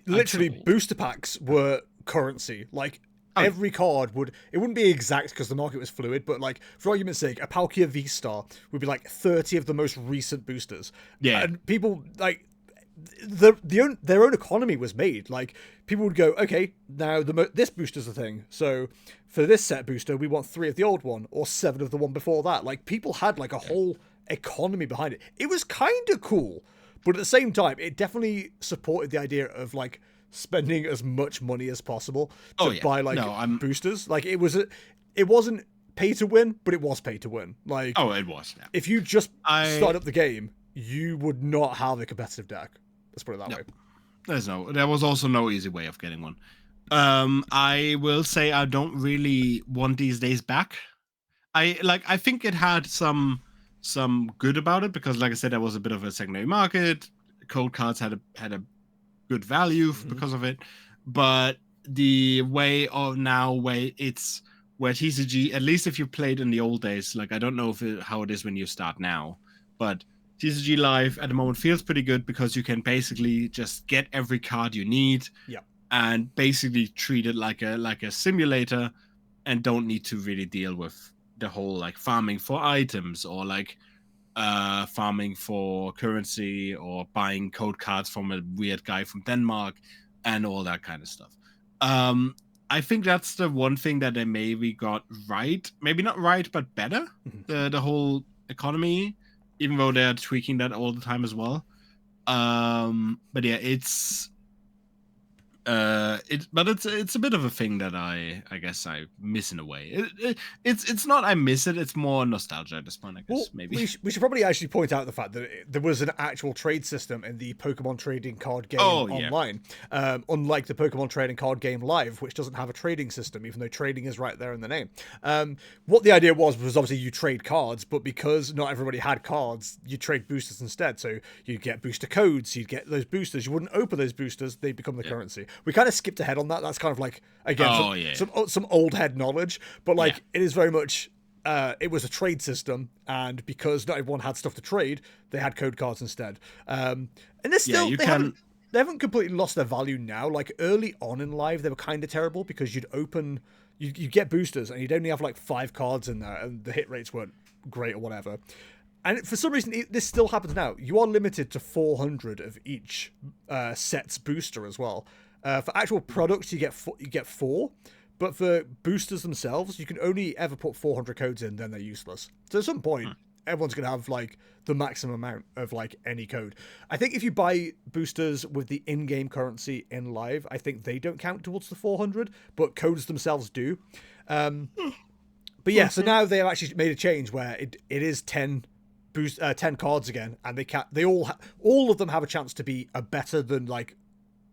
[SPEAKER 1] literally booster packs were currency. Like every card wouldn't be exact because the market was fluid, but like for argument's sake, a Palkia V-Star would be like 30 of the most recent boosters. Yeah, and people like. Their own economy was made. Like people would go, okay, now this booster's the thing. So for this set booster, we want 3 of the old one or 7 of the one before that. Like people had like a whole economy behind it. It was kind of cool, but at the same time, it definitely supported the idea of like spending as much money as possible to buy like boosters. Like it wasn't pay to win, but it was pay to win. Like
[SPEAKER 2] it was. Yeah.
[SPEAKER 1] If you just start up the game, you would not have a competitive deck. Let's put it that way.
[SPEAKER 2] There was also no easy way of getting one. I will say I don't really want these days back. I think it had some good about it because, like I said, there was a bit of a secondary market. Code cards had a good value because of it, but the way of now, where TCG, at least if you played in the old days, like I don't know how it is when you start now, but TCG Live at the moment feels pretty good because you can basically just get every card you need, and basically treat it like a simulator, and don't need to really deal with the whole like farming for items or like farming for currency or buying code cards from a weird guy from Denmark and all that kind of stuff. I think that's the one thing that they maybe got right, maybe not right, but better. The whole economy. Even though they're tweaking that all the time as well. But yeah, it's it's a bit of a thing that I guess I miss in a way. It's not I miss it, it's more nostalgia at this point, I guess. Well, maybe
[SPEAKER 1] we should probably actually point out the fact that there was an actual trade system in the Pokemon trading card game online, unlike the Pokemon trading card game Live, which doesn't have a trading system, even though trading is right there in the name. What the idea was obviously you trade cards, but because not everybody had cards, you trade boosters instead. So you'd get booster codes, you'd get those boosters, you wouldn't open those boosters, they'd become the currency. We kind of skipped ahead on that. That's kind of like, again, some old head knowledge, but like it is very much, it was a trade system, and because not everyone had stuff to trade, they had code cards instead. And they're still, they haven't completely lost their value now. Like early on in Live, they were kind of terrible because you'd get boosters and you'd only have like 5 cards in there, and the hit rates weren't great or whatever. And for some reason, this still happens now. You are limited to 400 of each set's booster as well. For actual products, you get 4, but for boosters themselves, you can only ever put 400 codes in, then they're useless. So at some point, everyone's going to have like the maximum amount of like any code. I think if you buy boosters with the in-game currency in Live, I think they don't count towards the 400, but codes themselves do. But yeah, so now they have actually made a change where it is 10 cards again, and they all of them have a chance to be a better than like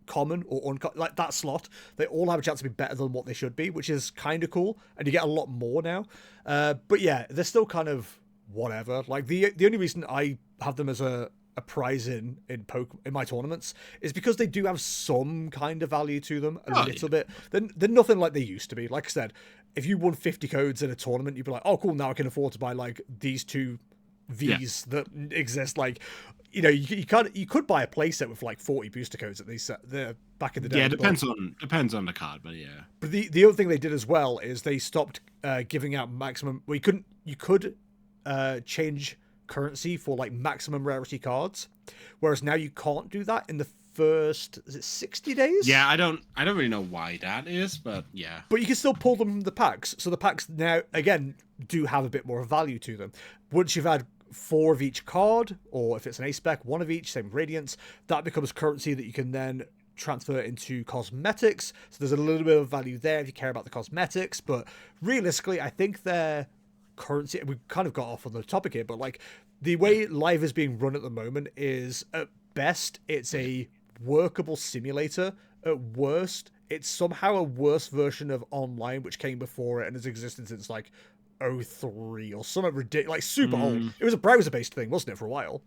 [SPEAKER 1] common or like that slot. They all have a chance to be better than what they should be, which is kind of cool, and you get a lot more now. But yeah, they're still kind of whatever. Like the only reason I have them as a prize in my tournaments is because they do have some kind of value to them, a little bit. They're nothing like they used to be. Like I said, if you won 50 codes in a tournament, you'd be like, oh cool, now I can afford to buy like these 2 Vs that exist. Like, you know, you could buy a playset with like 40 booster codes at least back in the day.
[SPEAKER 2] Yeah, depends on the card, but yeah.
[SPEAKER 1] But the other thing they did as well is they stopped giving out maximum. Well, you could change currency for like maximum rarity cards, whereas now you can't do that in the first, is it 60 days?
[SPEAKER 2] Yeah, I don't really know why that is, but yeah.
[SPEAKER 1] But you can still pull them from the packs. So the packs now, again, do have a bit more value to them. Once you've had 4 of each card, or if it's an A-spec, 1 of each, same with Radiance, that becomes currency that you can then transfer into cosmetics. So there's a little bit of value there if you care about the cosmetics. But realistically, I think their currency, we kind of got off on the topic here, but like the way Live is being run at the moment is, at best, it's a workable simulator. At worst, it's somehow a worse version of online, which came before it and has existed since like 03 or something ridiculous, like super old. It was a browser-based thing, wasn't it, for a while?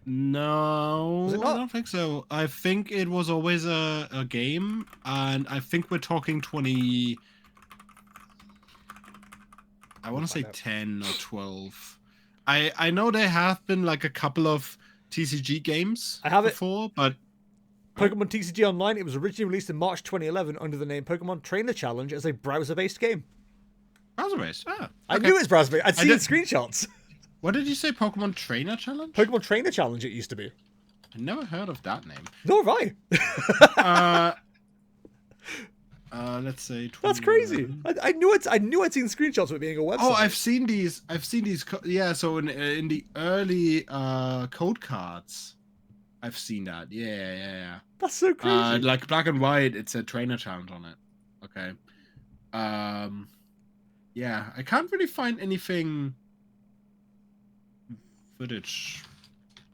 [SPEAKER 2] No,
[SPEAKER 1] Was it not?
[SPEAKER 2] I don't think so. I think it was always a game, and I think we're talking 20. I want to say 10 or 12. I know there have been like a couple of TCG games
[SPEAKER 1] I have it
[SPEAKER 2] before, but
[SPEAKER 1] Pokemon TCG Online, it was originally released in March 2011 under the name Pokemon Trainer Challenge as a browser-based game.
[SPEAKER 2] browser-based. Ah,
[SPEAKER 1] I
[SPEAKER 2] okay.
[SPEAKER 1] knew it was browser-based. I'd seen
[SPEAKER 2] did-
[SPEAKER 1] screenshots.
[SPEAKER 2] What did you say? Pokemon Trainer Challenge?
[SPEAKER 1] Pokemon Trainer Challenge it used to be.
[SPEAKER 2] I never heard of that name.
[SPEAKER 1] Nor have I.
[SPEAKER 2] Let's say.
[SPEAKER 1] That's crazy. I knew I'd seen screenshots of it being a website.
[SPEAKER 2] Oh, I've seen these. Yeah, so in the early code cards, I've seen that. Yeah.
[SPEAKER 1] That's so crazy.
[SPEAKER 2] Like black and white, it said Trainer Challenge on it. Okay. Yeah, I can't really find anything footage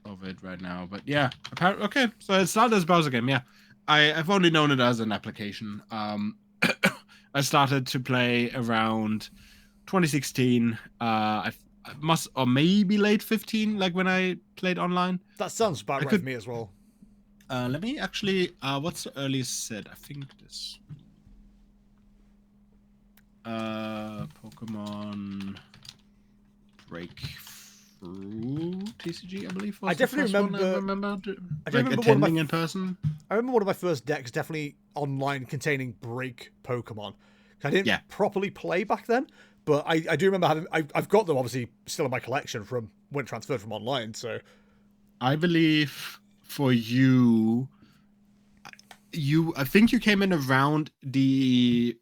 [SPEAKER 2] of it right now, but yeah. Apparently, okay, so it's not as browser game. Yeah, I've only known it as an application. I started to play around 2016. I must, or maybe late 15, like when I played online.
[SPEAKER 1] That sounds about right for me as well.
[SPEAKER 2] Let me actually. What's the earliest set? I think this. Pokemon Breakthrough TCG, I believe. Was
[SPEAKER 1] I definitely
[SPEAKER 2] the first one
[SPEAKER 1] remember.
[SPEAKER 2] I remember attending in person.
[SPEAKER 1] I remember one of my first decks definitely online containing Break Pokemon. I didn't properly play back then, but I do remember having. I've got them obviously still in my collection from when it transferred from online. So
[SPEAKER 2] I believe for you, I think you came in around the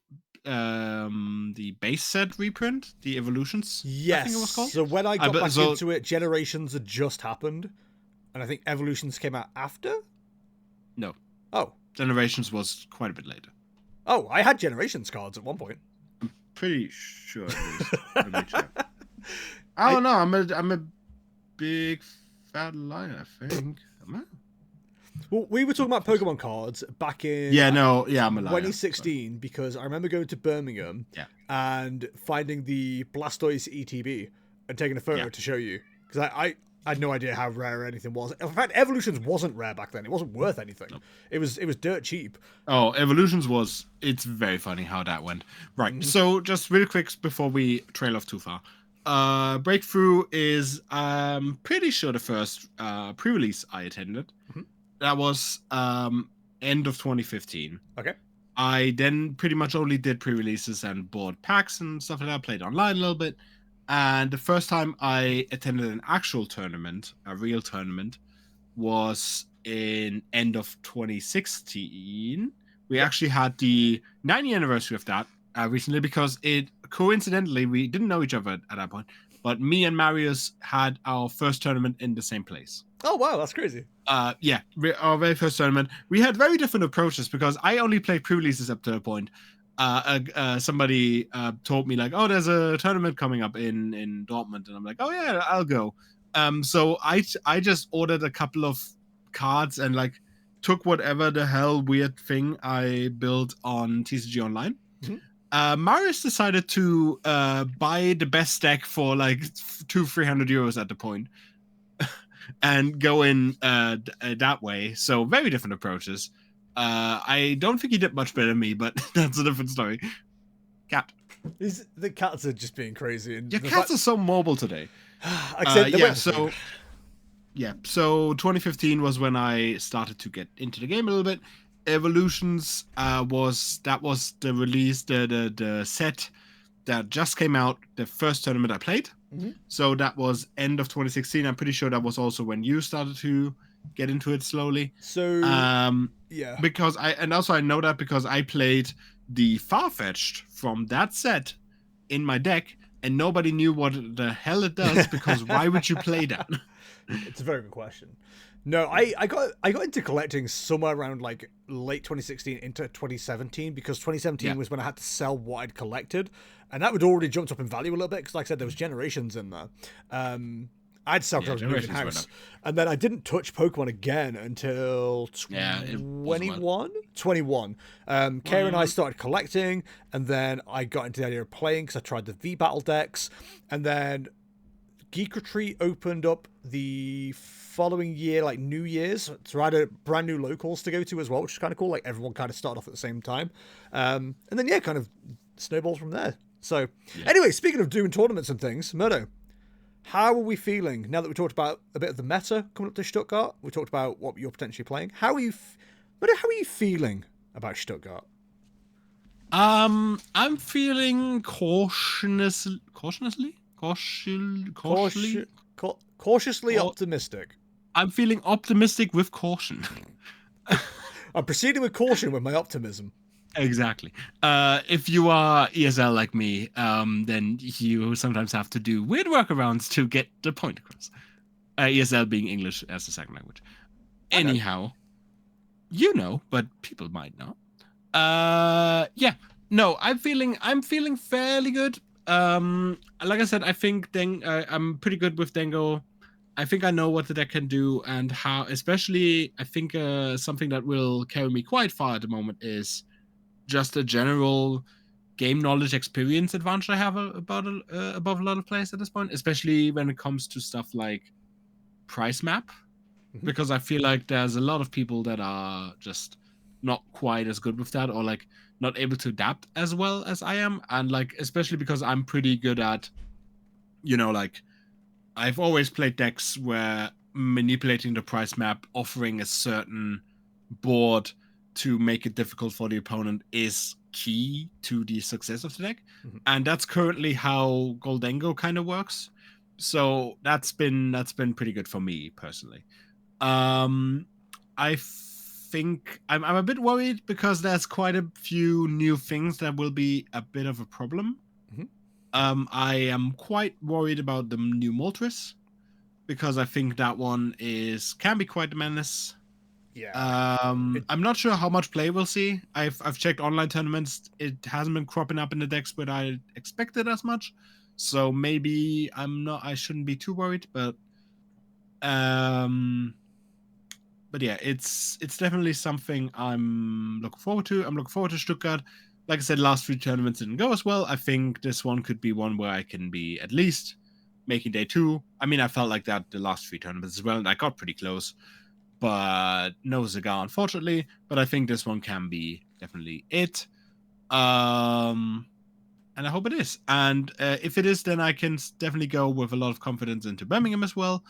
[SPEAKER 2] base set reprint, the Evolutions.
[SPEAKER 1] Yes.
[SPEAKER 2] I think it was called.
[SPEAKER 1] So when I got back into it, Generations had just happened, and I think Evolutions came out after.
[SPEAKER 2] No.
[SPEAKER 1] Oh.
[SPEAKER 2] Generations was quite a bit later.
[SPEAKER 1] Oh, I had Generations cards at one point.
[SPEAKER 2] I'm pretty sure it is. Let me check. I don't know. I'm a big fat liar, I think. Am I?
[SPEAKER 1] Well, we were talking about Pokemon cards back in
[SPEAKER 2] I'm a liar.
[SPEAKER 1] 2016 because I remember going to Birmingham and finding the Blastoise ETB and taking a photo to show you because I had no idea how rare anything was. In fact, Evolutions wasn't rare back then. It wasn't worth anything. Nope. It was dirt cheap.
[SPEAKER 2] Oh, Evolutions was. It's very funny how that went. Right. So just real quick before we trail off too far. Breakthrough is pretty sure the first pre-release I attended. That was end of 2015.
[SPEAKER 1] Okay.
[SPEAKER 2] I then pretty much only did pre-releases and bought packs and stuff like that. Played online a little bit. And the first time I attended an actual tournament, a real tournament, was in end of 2016. We actually had the 9th anniversary of that recently because it coincidentally, we didn't know each other at that point, but me and Marius had our first tournament in the same place.
[SPEAKER 1] Oh, wow, that's crazy.
[SPEAKER 2] Our very first tournament. We had very different approaches because I only played pre-releases up to a point. Somebody told me like, oh, there's a tournament coming up in Dortmund, and I'm like, oh yeah, I'll go. So I just ordered a couple of cards and like took whatever the hell weird thing I built on TCG Online. Marius decided to buy the best deck for like 200-300 euros at the point and go in that way. So very different approaches. I don't think he did much better than me, but that's a different story. Cat.
[SPEAKER 1] The cats are just being crazy. And
[SPEAKER 2] your cats are so mobile today. So 2015 was when I started to get into the game a little bit. Evolutions was the release, the set that just came out, the first tournament I played. So that was end of 2016. I'm pretty sure that was also when you started to get into it slowly.
[SPEAKER 1] So yeah,
[SPEAKER 2] because I know that because I played the Farfetch'd from that set in my deck, and nobody knew what the hell it does, because why would you play that?
[SPEAKER 1] It's a very good question. No, I got into collecting somewhere around like late 2016 into 2017, because 2017 was when I had to sell what I'd collected, and that would already jumped up in value a little bit because, like I said, there was Generations in there. I'd sell because I was moving house, and then I didn't touch Pokemon again until 21. Kara and I started collecting, and then I got into the idea of playing because I tried the V Battle decks, and then Geek Retreat opened up the following year, like New Year's, so I had brand new locals to go to as well, which is kind of cool. Like everyone kind of started off at the same time, and then kind of snowballs from there. So anyway, speaking of doing tournaments and things, Mirdo, how are we feeling now that we talked about a bit of the meta coming up to Stuttgart? We talked about what you're potentially playing. How are you feeling about Stuttgart?
[SPEAKER 2] I'm feeling cautiously
[SPEAKER 1] optimistic.
[SPEAKER 2] I'm feeling optimistic with caution.
[SPEAKER 1] I'm proceeding with caution with my optimism.
[SPEAKER 2] Exactly. If you are ESL like me, then you sometimes have to do weird workarounds to get the point across. ESL being English as a second language. Anyhow, but people might not. No, I'm feeling fairly good. Like I said, I think I'm pretty good with Dengo. I think I know what the deck can do, and how, especially, I think something that will carry me quite far at the moment is just a general game knowledge experience advantage I have above a lot of players at this point, especially when it comes to stuff like price map, because I feel like there's a lot of people that are just not quite as good with that, or like not able to adapt as well as I am, and like especially because I'm pretty good at, like I've always played decks where manipulating the price map, offering a certain board to make it difficult for the opponent is key to the success of the deck. And that's currently how Goldengo kind of works. So that's been pretty good for me personally. I think I'm a bit worried because there's quite a few new things that will be a bit of a problem. I am quite worried about the new Moltres, because I think that one can be quite a menace. I'm not sure how much play we'll see. I've checked online tournaments. It hasn't been cropping up in the decks, but I expected as much. So maybe I shouldn't be too worried, but yeah, it's definitely something I'm looking forward to. I'm looking forward to Stuttgart. Like I said, last 3 tournaments didn't go as well. I think this one could be one where I can be at least making day 2. I mean, I felt like that the last 3 tournaments as well, and I got pretty close. But no Zagar, unfortunately. But I think this one can be definitely it. And I hope it is. And if it is, then I can definitely go with a lot of confidence into Birmingham as well,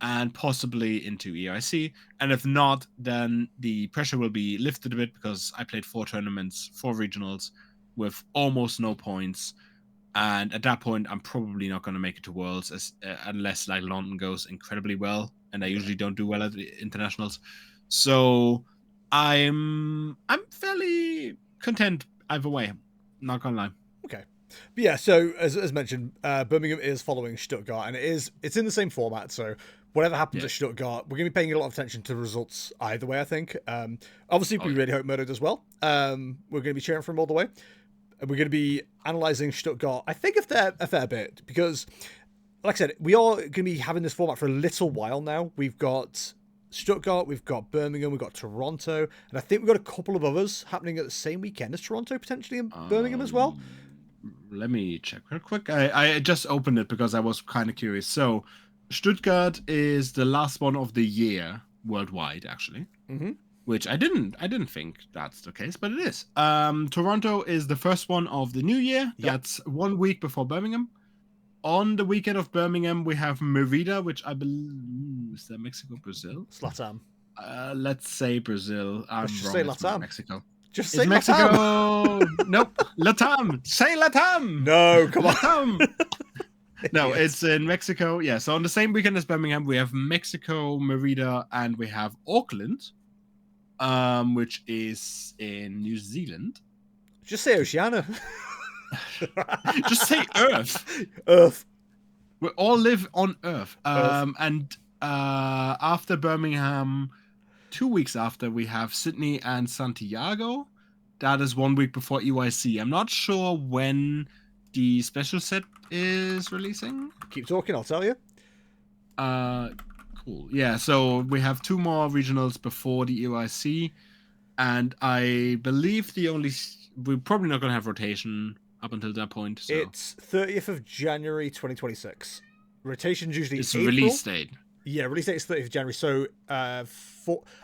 [SPEAKER 2] and possibly into EIC. And if not, then the pressure will be lifted a bit, because I played 4 tournaments, 4 regionals with almost no points. And at that point, I'm probably not going to make it to Worlds unless like London goes incredibly well, and I usually don't do well at the internationals. So I'm fairly content either way. Not gonna lie.
[SPEAKER 1] Okay. But yeah, so as mentioned, Birmingham is following Stuttgart, and it's in the same format. So whatever happens at Stuttgart, we're going to be paying a lot of attention to the results either way, I think. Obviously, we really hope Mirdo does well. We're going to be cheering for him all the way. And we're going to be analysing Stuttgart, I think, a fair bit, because, like I said, we are going to be having this format for a little while now. We've got Stuttgart, we've got Birmingham, we've got Toronto, and I think we've got a couple of others happening at the same weekend as Toronto, potentially, in Birmingham as well.
[SPEAKER 2] Let me check real quick. I just opened it because I was kind of curious. So Stuttgart is the last one of the year worldwide, actually. Which I didn't think that's the case, but it is. Toronto is the first one of the new year. Yep. That's 1 week before Birmingham. On the weekend of Birmingham, we have Merida, which I believe is that Mexico, Brazil.
[SPEAKER 1] It's Latam.
[SPEAKER 2] Let's say Brazil.
[SPEAKER 1] Let's just say Latam.
[SPEAKER 2] Mexico.
[SPEAKER 1] Just say
[SPEAKER 2] Mexico.
[SPEAKER 1] Latam.
[SPEAKER 2] Nope. Latam. Say Latam.
[SPEAKER 1] No, come on.
[SPEAKER 2] Latam. No,
[SPEAKER 1] Yes.
[SPEAKER 2] it's in Mexico. Yeah, so on the same weekend as Birmingham, we have Mexico, Merida, and we have Auckland, which is in New Zealand.
[SPEAKER 1] Just say Oceania.
[SPEAKER 2] Just say Earth.
[SPEAKER 1] Earth.
[SPEAKER 2] We all live on Earth.
[SPEAKER 1] Earth.
[SPEAKER 2] And after Birmingham, 2 weeks after, we have Sydney and Santiago. That is 1 week before EYC. I'm not sure when the special set is releasing.
[SPEAKER 1] Keep talking, I'll tell you.
[SPEAKER 2] Cool. Yeah, so we have 2 more regionals before the EYC, and I believe we're probably not going to have rotation up until that point. So.
[SPEAKER 1] It's 30th of January 2026. Rotation's usually
[SPEAKER 2] It's
[SPEAKER 1] April.
[SPEAKER 2] release date.
[SPEAKER 1] Yeah, release date is 30th of January. So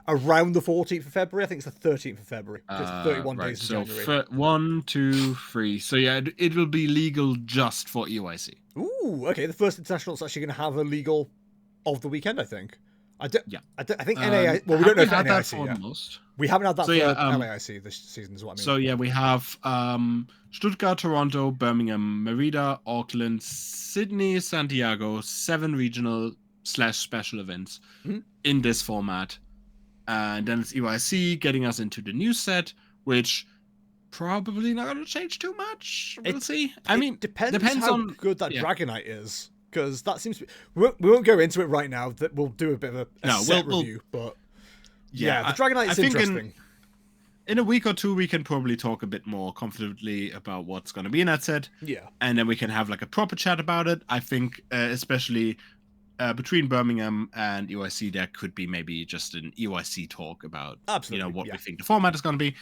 [SPEAKER 1] around the 14th of February. I think it's the 13th of February. So it's 31 days in January.
[SPEAKER 2] So 1, 2, 3. So yeah, it will be legal just for EYC.
[SPEAKER 1] Ooh, okay. The first international is actually going to have a legal of the weekend, I think. I think NAI. Well, we don't know if
[SPEAKER 2] had that
[SPEAKER 1] NAIC yet.
[SPEAKER 2] most.
[SPEAKER 1] We haven't had that
[SPEAKER 2] So,
[SPEAKER 1] for
[SPEAKER 2] yeah,
[SPEAKER 1] LAIC this season, is what I mean.
[SPEAKER 2] So yeah, we have Stuttgart, Toronto, Birmingham, Merida, Auckland, Sydney, Santiago, 7 regional / special events in this format. And then it's EYC getting us into the new set, which probably not going to change too much. We'll see. I mean,
[SPEAKER 1] depends how
[SPEAKER 2] on
[SPEAKER 1] good that Dragonite is, because that seems to be. We won't go into it right now. That we'll do a bit of a set review, but yeah, the Dragonite is interesting.
[SPEAKER 2] In a week or 2, we can probably talk a bit more comfortably about what's going to be in that set.
[SPEAKER 1] Yeah,
[SPEAKER 2] and then we can have like a proper chat about it. I think, especially. Between Birmingham and EYC, there could be maybe just an EYC talk about what we think the format is going to be.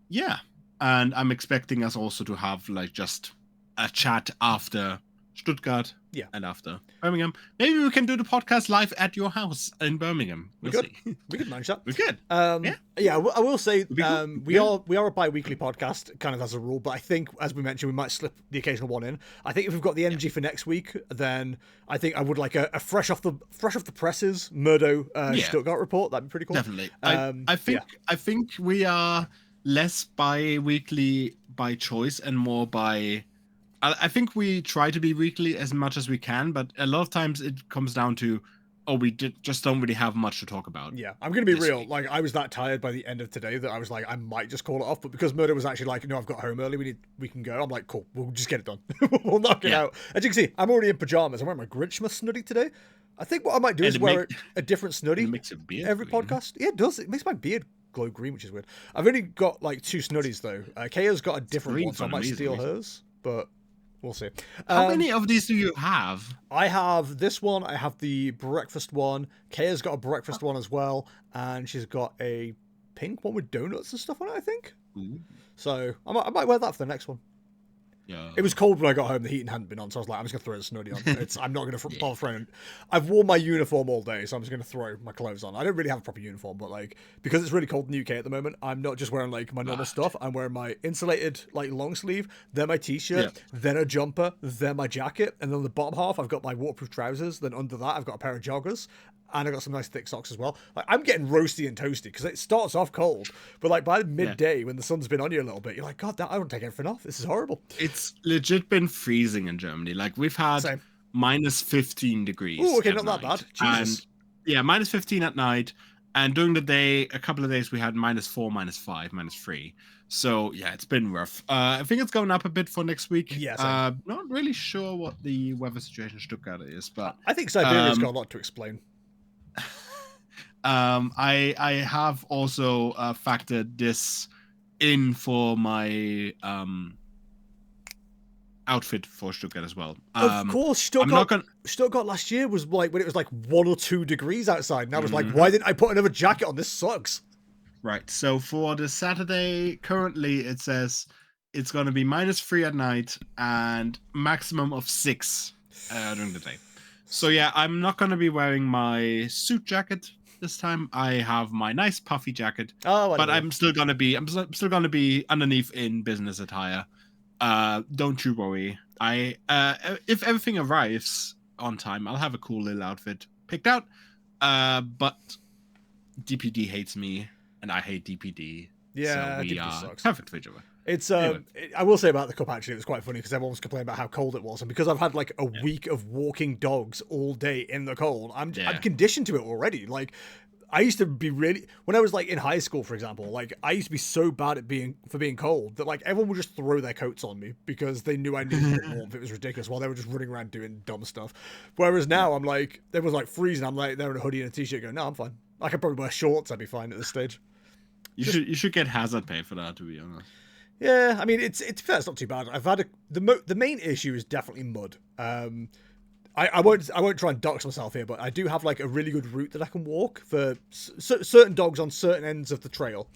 [SPEAKER 2] Yeah, and I'm expecting us also to have like just a chat after Stuttgart, and after Birmingham. Maybe we can do the podcast live at your house in Birmingham.
[SPEAKER 1] We could manage that.
[SPEAKER 2] We could.
[SPEAKER 1] Yeah, I will say
[SPEAKER 2] cool.
[SPEAKER 1] we are a bi-weekly podcast, kind of as a rule. But I think, as we mentioned, we might slip the occasional one in. I think if we've got the energy for next week, then I think I would like a fresh off the presses Mirdo Stuttgart report. That'd be pretty cool.
[SPEAKER 2] Definitely. I think we are less bi-weekly by choice and more by. I think we try to be weekly as much as we can, but a lot of times it comes down to, we just don't really have much to talk about.
[SPEAKER 1] Yeah, I'm going to be real.
[SPEAKER 2] Week.
[SPEAKER 1] Like, I was that tired by the end of today that I was like, I might just call it off. But because Mirdo was actually like, no, I've got home early. We can go. I'm like, cool. We'll just get it done. We'll knock it out. As you can see, I'm already in pajamas. I'm wearing my Grinchmas snuddy today. I think what I might do is wear a different snuddy every podcast. Yeah, it does. It makes my beard glow green, which is weird. I've only got like 2 snuddies though. Kaya's got a different one, so I might steal hers. But we'll see.
[SPEAKER 2] How many of these do you have?
[SPEAKER 1] I have this one. I have the breakfast one. Kaya's got a breakfast one as well. And she's got a pink one with donuts and stuff on it, I think.
[SPEAKER 2] Ooh.
[SPEAKER 1] So I might wear that for the next one.
[SPEAKER 2] Yeah.
[SPEAKER 1] It was cold when I got home. The heating hadn't been on. So I was like, I'm just going to throw a snuddy on. I'm not going to bother throwing. I've worn my uniform all day. So I'm just going to throw my clothes on. I don't really have a proper uniform. But like, because it's really cold in the UK at the moment, I'm not just wearing like my normal stuff. I'm wearing my insulated like long sleeve, then my t-shirt, then a jumper, then my jacket. And then on the bottom half, I've got my waterproof trousers. Then under that, I've got a pair of joggers. And I got some nice thick socks as well. Like, I'm getting roasty and toasty because it starts off cold, but like by midday when the sun's been on you a little bit, you're like, God, I don't take everything off. This is horrible.
[SPEAKER 2] It's legit been freezing in Germany. Like we've had minus 15 degrees.
[SPEAKER 1] Oh, okay, not that bad. Jesus.
[SPEAKER 2] And minus 15 at night. And during the day, a couple of days we had -4, -5, -3. So yeah, it's been rough. I think it's going up a bit for next week.
[SPEAKER 1] Yes.
[SPEAKER 2] Not really sure what the weather situation in Stuttgart is, but
[SPEAKER 1] I think Siberia's got a lot to explain.
[SPEAKER 2] I have also factored this in for my outfit for Stuttgart as well.
[SPEAKER 1] Of course, Stuttgart last year was like when it was like 1 or 2 degrees outside, and I was like, why didn't I put another jacket on? This sucks.
[SPEAKER 2] Right. So for the Saturday, currently it says it's going to be -3 at night and maximum of 6 during the day. So yeah, I'm not going to be wearing my suit jacket this time. I have my nice puffy jacket, but I'm still going to be underneath in business attire. Don't you worry. If everything arrives on time, I'll have a cool little outfit picked out. But DPD hates me, and I hate DPD.
[SPEAKER 1] Yeah,
[SPEAKER 2] so we
[SPEAKER 1] DPD
[SPEAKER 2] are
[SPEAKER 1] sucks.
[SPEAKER 2] perfect for each other.
[SPEAKER 1] It's
[SPEAKER 2] Anyway.
[SPEAKER 1] I will say about the cup actually, it was quite funny because everyone was complaining about how cold it was, and because I've had like a week of walking dogs all day in the cold, I'm conditioned to it already. Like, I used to be really, when I was like in high school, for example, like I used to be so bad at being cold that like everyone would just throw their coats on me because they knew I needed warmth. It was ridiculous while they were just running around doing dumb stuff. Whereas now I'm like, everyone's like freezing. I'm like, they're in a hoodie and a t-shirt going, no, I'm fine. I could probably wear shorts. I'd be fine at this stage.
[SPEAKER 2] You should get hazard pay for that, to be honest.
[SPEAKER 1] Yeah, I mean, it's fair. It's not too bad. I've had the main issue is definitely mud. I won't try and dox myself here, but I do have like a really good route that I can walk for certain dogs on certain ends of the trail.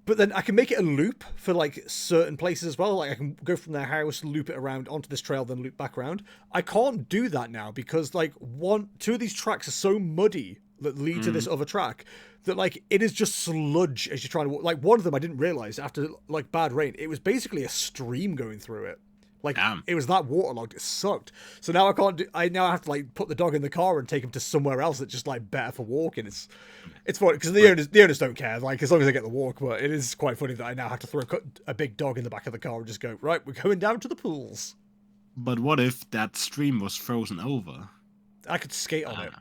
[SPEAKER 1] But then I can make it a loop for like certain places as well. Like I can go from their house, loop it around onto this trail, then loop back around. I can't do that now because like two of these tracks are so muddy that lead to this other track that like it is just sludge as you're trying to walk. Like one of them I didn't realize after like bad rain, it was basically a stream going through it. Like it was that waterlogged, it sucked. So now I now have to like put the dog in the car and take him to somewhere else that's just like better for walking. It's funny because the owners don't care, like as long as they get the walk. But it is quite funny that I now have to throw a big dog in the back of the car and just go, right, we're going down to the pools.
[SPEAKER 2] But what if that stream was frozen over?
[SPEAKER 1] I could skate on it.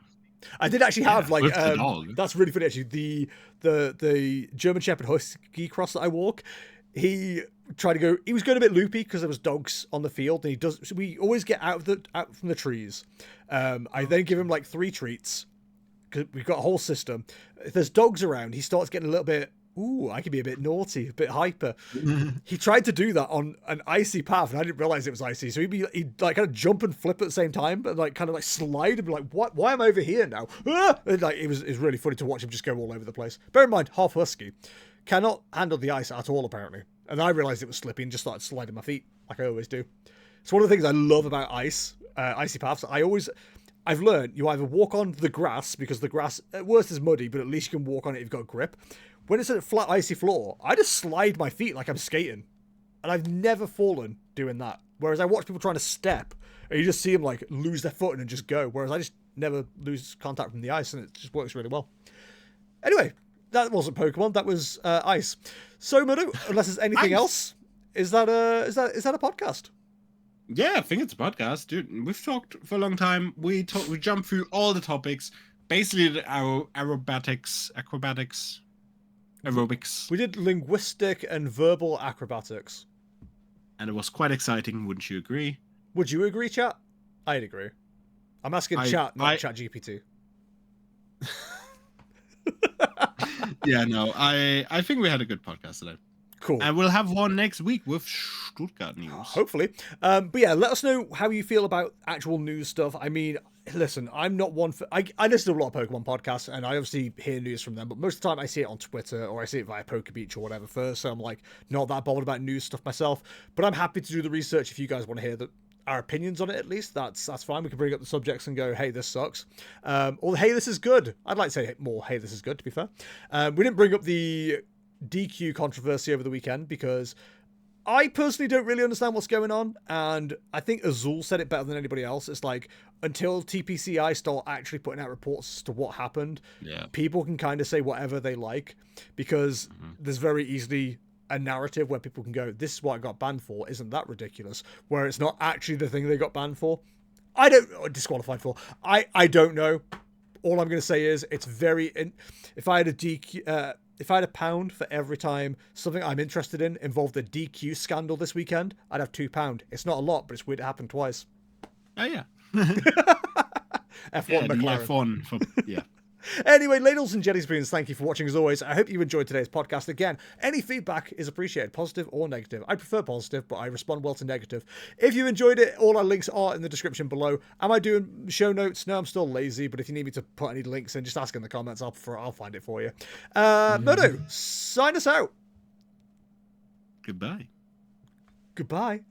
[SPEAKER 1] I did actually have like
[SPEAKER 2] the dog.
[SPEAKER 1] That's really funny actually. The German Shepherd Husky cross that I walk, he tried to go. He was going a bit loopy because there was dogs on the field, and so we always get out from the trees. I then give him like 3 treats because we've got a whole system. If there's dogs around, he starts getting a little bit. Ooh, I can be a bit naughty, a bit hyper. He tried to do that on an icy path, and I didn't realize it was icy. So he'd like kind of jump and flip at the same time, but like kind of like slide and be like, "What? Why am I over here now?" And like it was really funny to watch him just go all over the place. Bear in mind, half husky cannot handle the ice at all, apparently. And I realized it was slippy and just started sliding my feet like I always do. It's one of the things I love about icy paths. I've learned you either walk on the grass because the grass at worst is muddy, but at least you can walk on it if you've got grip. When it's a flat icy floor, I just slide my feet like I'm skating. And I've never fallen doing that. Whereas I watch people trying to step and you just see them like lose their footing and just go. Whereas I just never lose contact from the ice and it just works really well. Anyway, that wasn't Pokemon, that was ice. So Mirdo, unless there's anything else, is that a podcast?
[SPEAKER 2] Yeah, I think it's a podcast, dude. We've talked for a long time. We jumped through all the topics. Basically, aerobics.
[SPEAKER 1] We did linguistic and verbal acrobatics.
[SPEAKER 2] And it was quite exciting, wouldn't you agree?
[SPEAKER 1] Would you agree, chat? I'd agree. I'm asking chat, not chat GPT.
[SPEAKER 2] Yeah, no, I think we had a good podcast today.
[SPEAKER 1] Cool.
[SPEAKER 2] And we'll have one next week with Stuttgart news.
[SPEAKER 1] Hopefully. But yeah, let us know how you feel about actual news stuff. I mean, listen, I'm not one for... I listen to a lot of Pokemon podcasts, and I obviously hear news from them, but most of the time I see it on Twitter, or I see it via PokeBeach or whatever first, so I'm like, not that bothered about news stuff myself. But I'm happy to do the research if you guys want to hear our opinions on it, at least. That's fine. We can bring up the subjects and go, hey, this sucks. Or, hey, this is good. I'd like to say more, hey, this is good, to be fair. We didn't bring up the DQ controversy over the weekend because I personally don't really understand what's going on, and I think Azul said it better than anybody else. It's like, until TPCI start actually putting out reports as to what happened, people can kind of say whatever they like, because there's very easily a narrative where people can go, this is what I got banned for, isn't that ridiculous? Where it's not actually the thing they got banned for. Disqualified for. I don't know. All I'm going to say is it's very... If I had a DQ... if I had £1 for every time something I'm interested in involved a DQ scandal this weekend, I'd have £2. It's not a lot, but it's weird it happened twice.
[SPEAKER 2] Oh, yeah.
[SPEAKER 1] F1 McLaren.
[SPEAKER 2] F1 yeah.
[SPEAKER 1] Anyway, ladles and jelly spoons, thank you for watching as always. I hope you enjoyed today's podcast. Again, any feedback is appreciated, positive or negative. I prefer positive, but I respond well to negative. If you enjoyed it, all our links are in the description below. Am I doing show notes? No, I'm still lazy, but if you need me to put any links in, just ask in the comments. I'll find it for you. Mirdo, sign us out.
[SPEAKER 2] Goodbye.
[SPEAKER 1] Goodbye.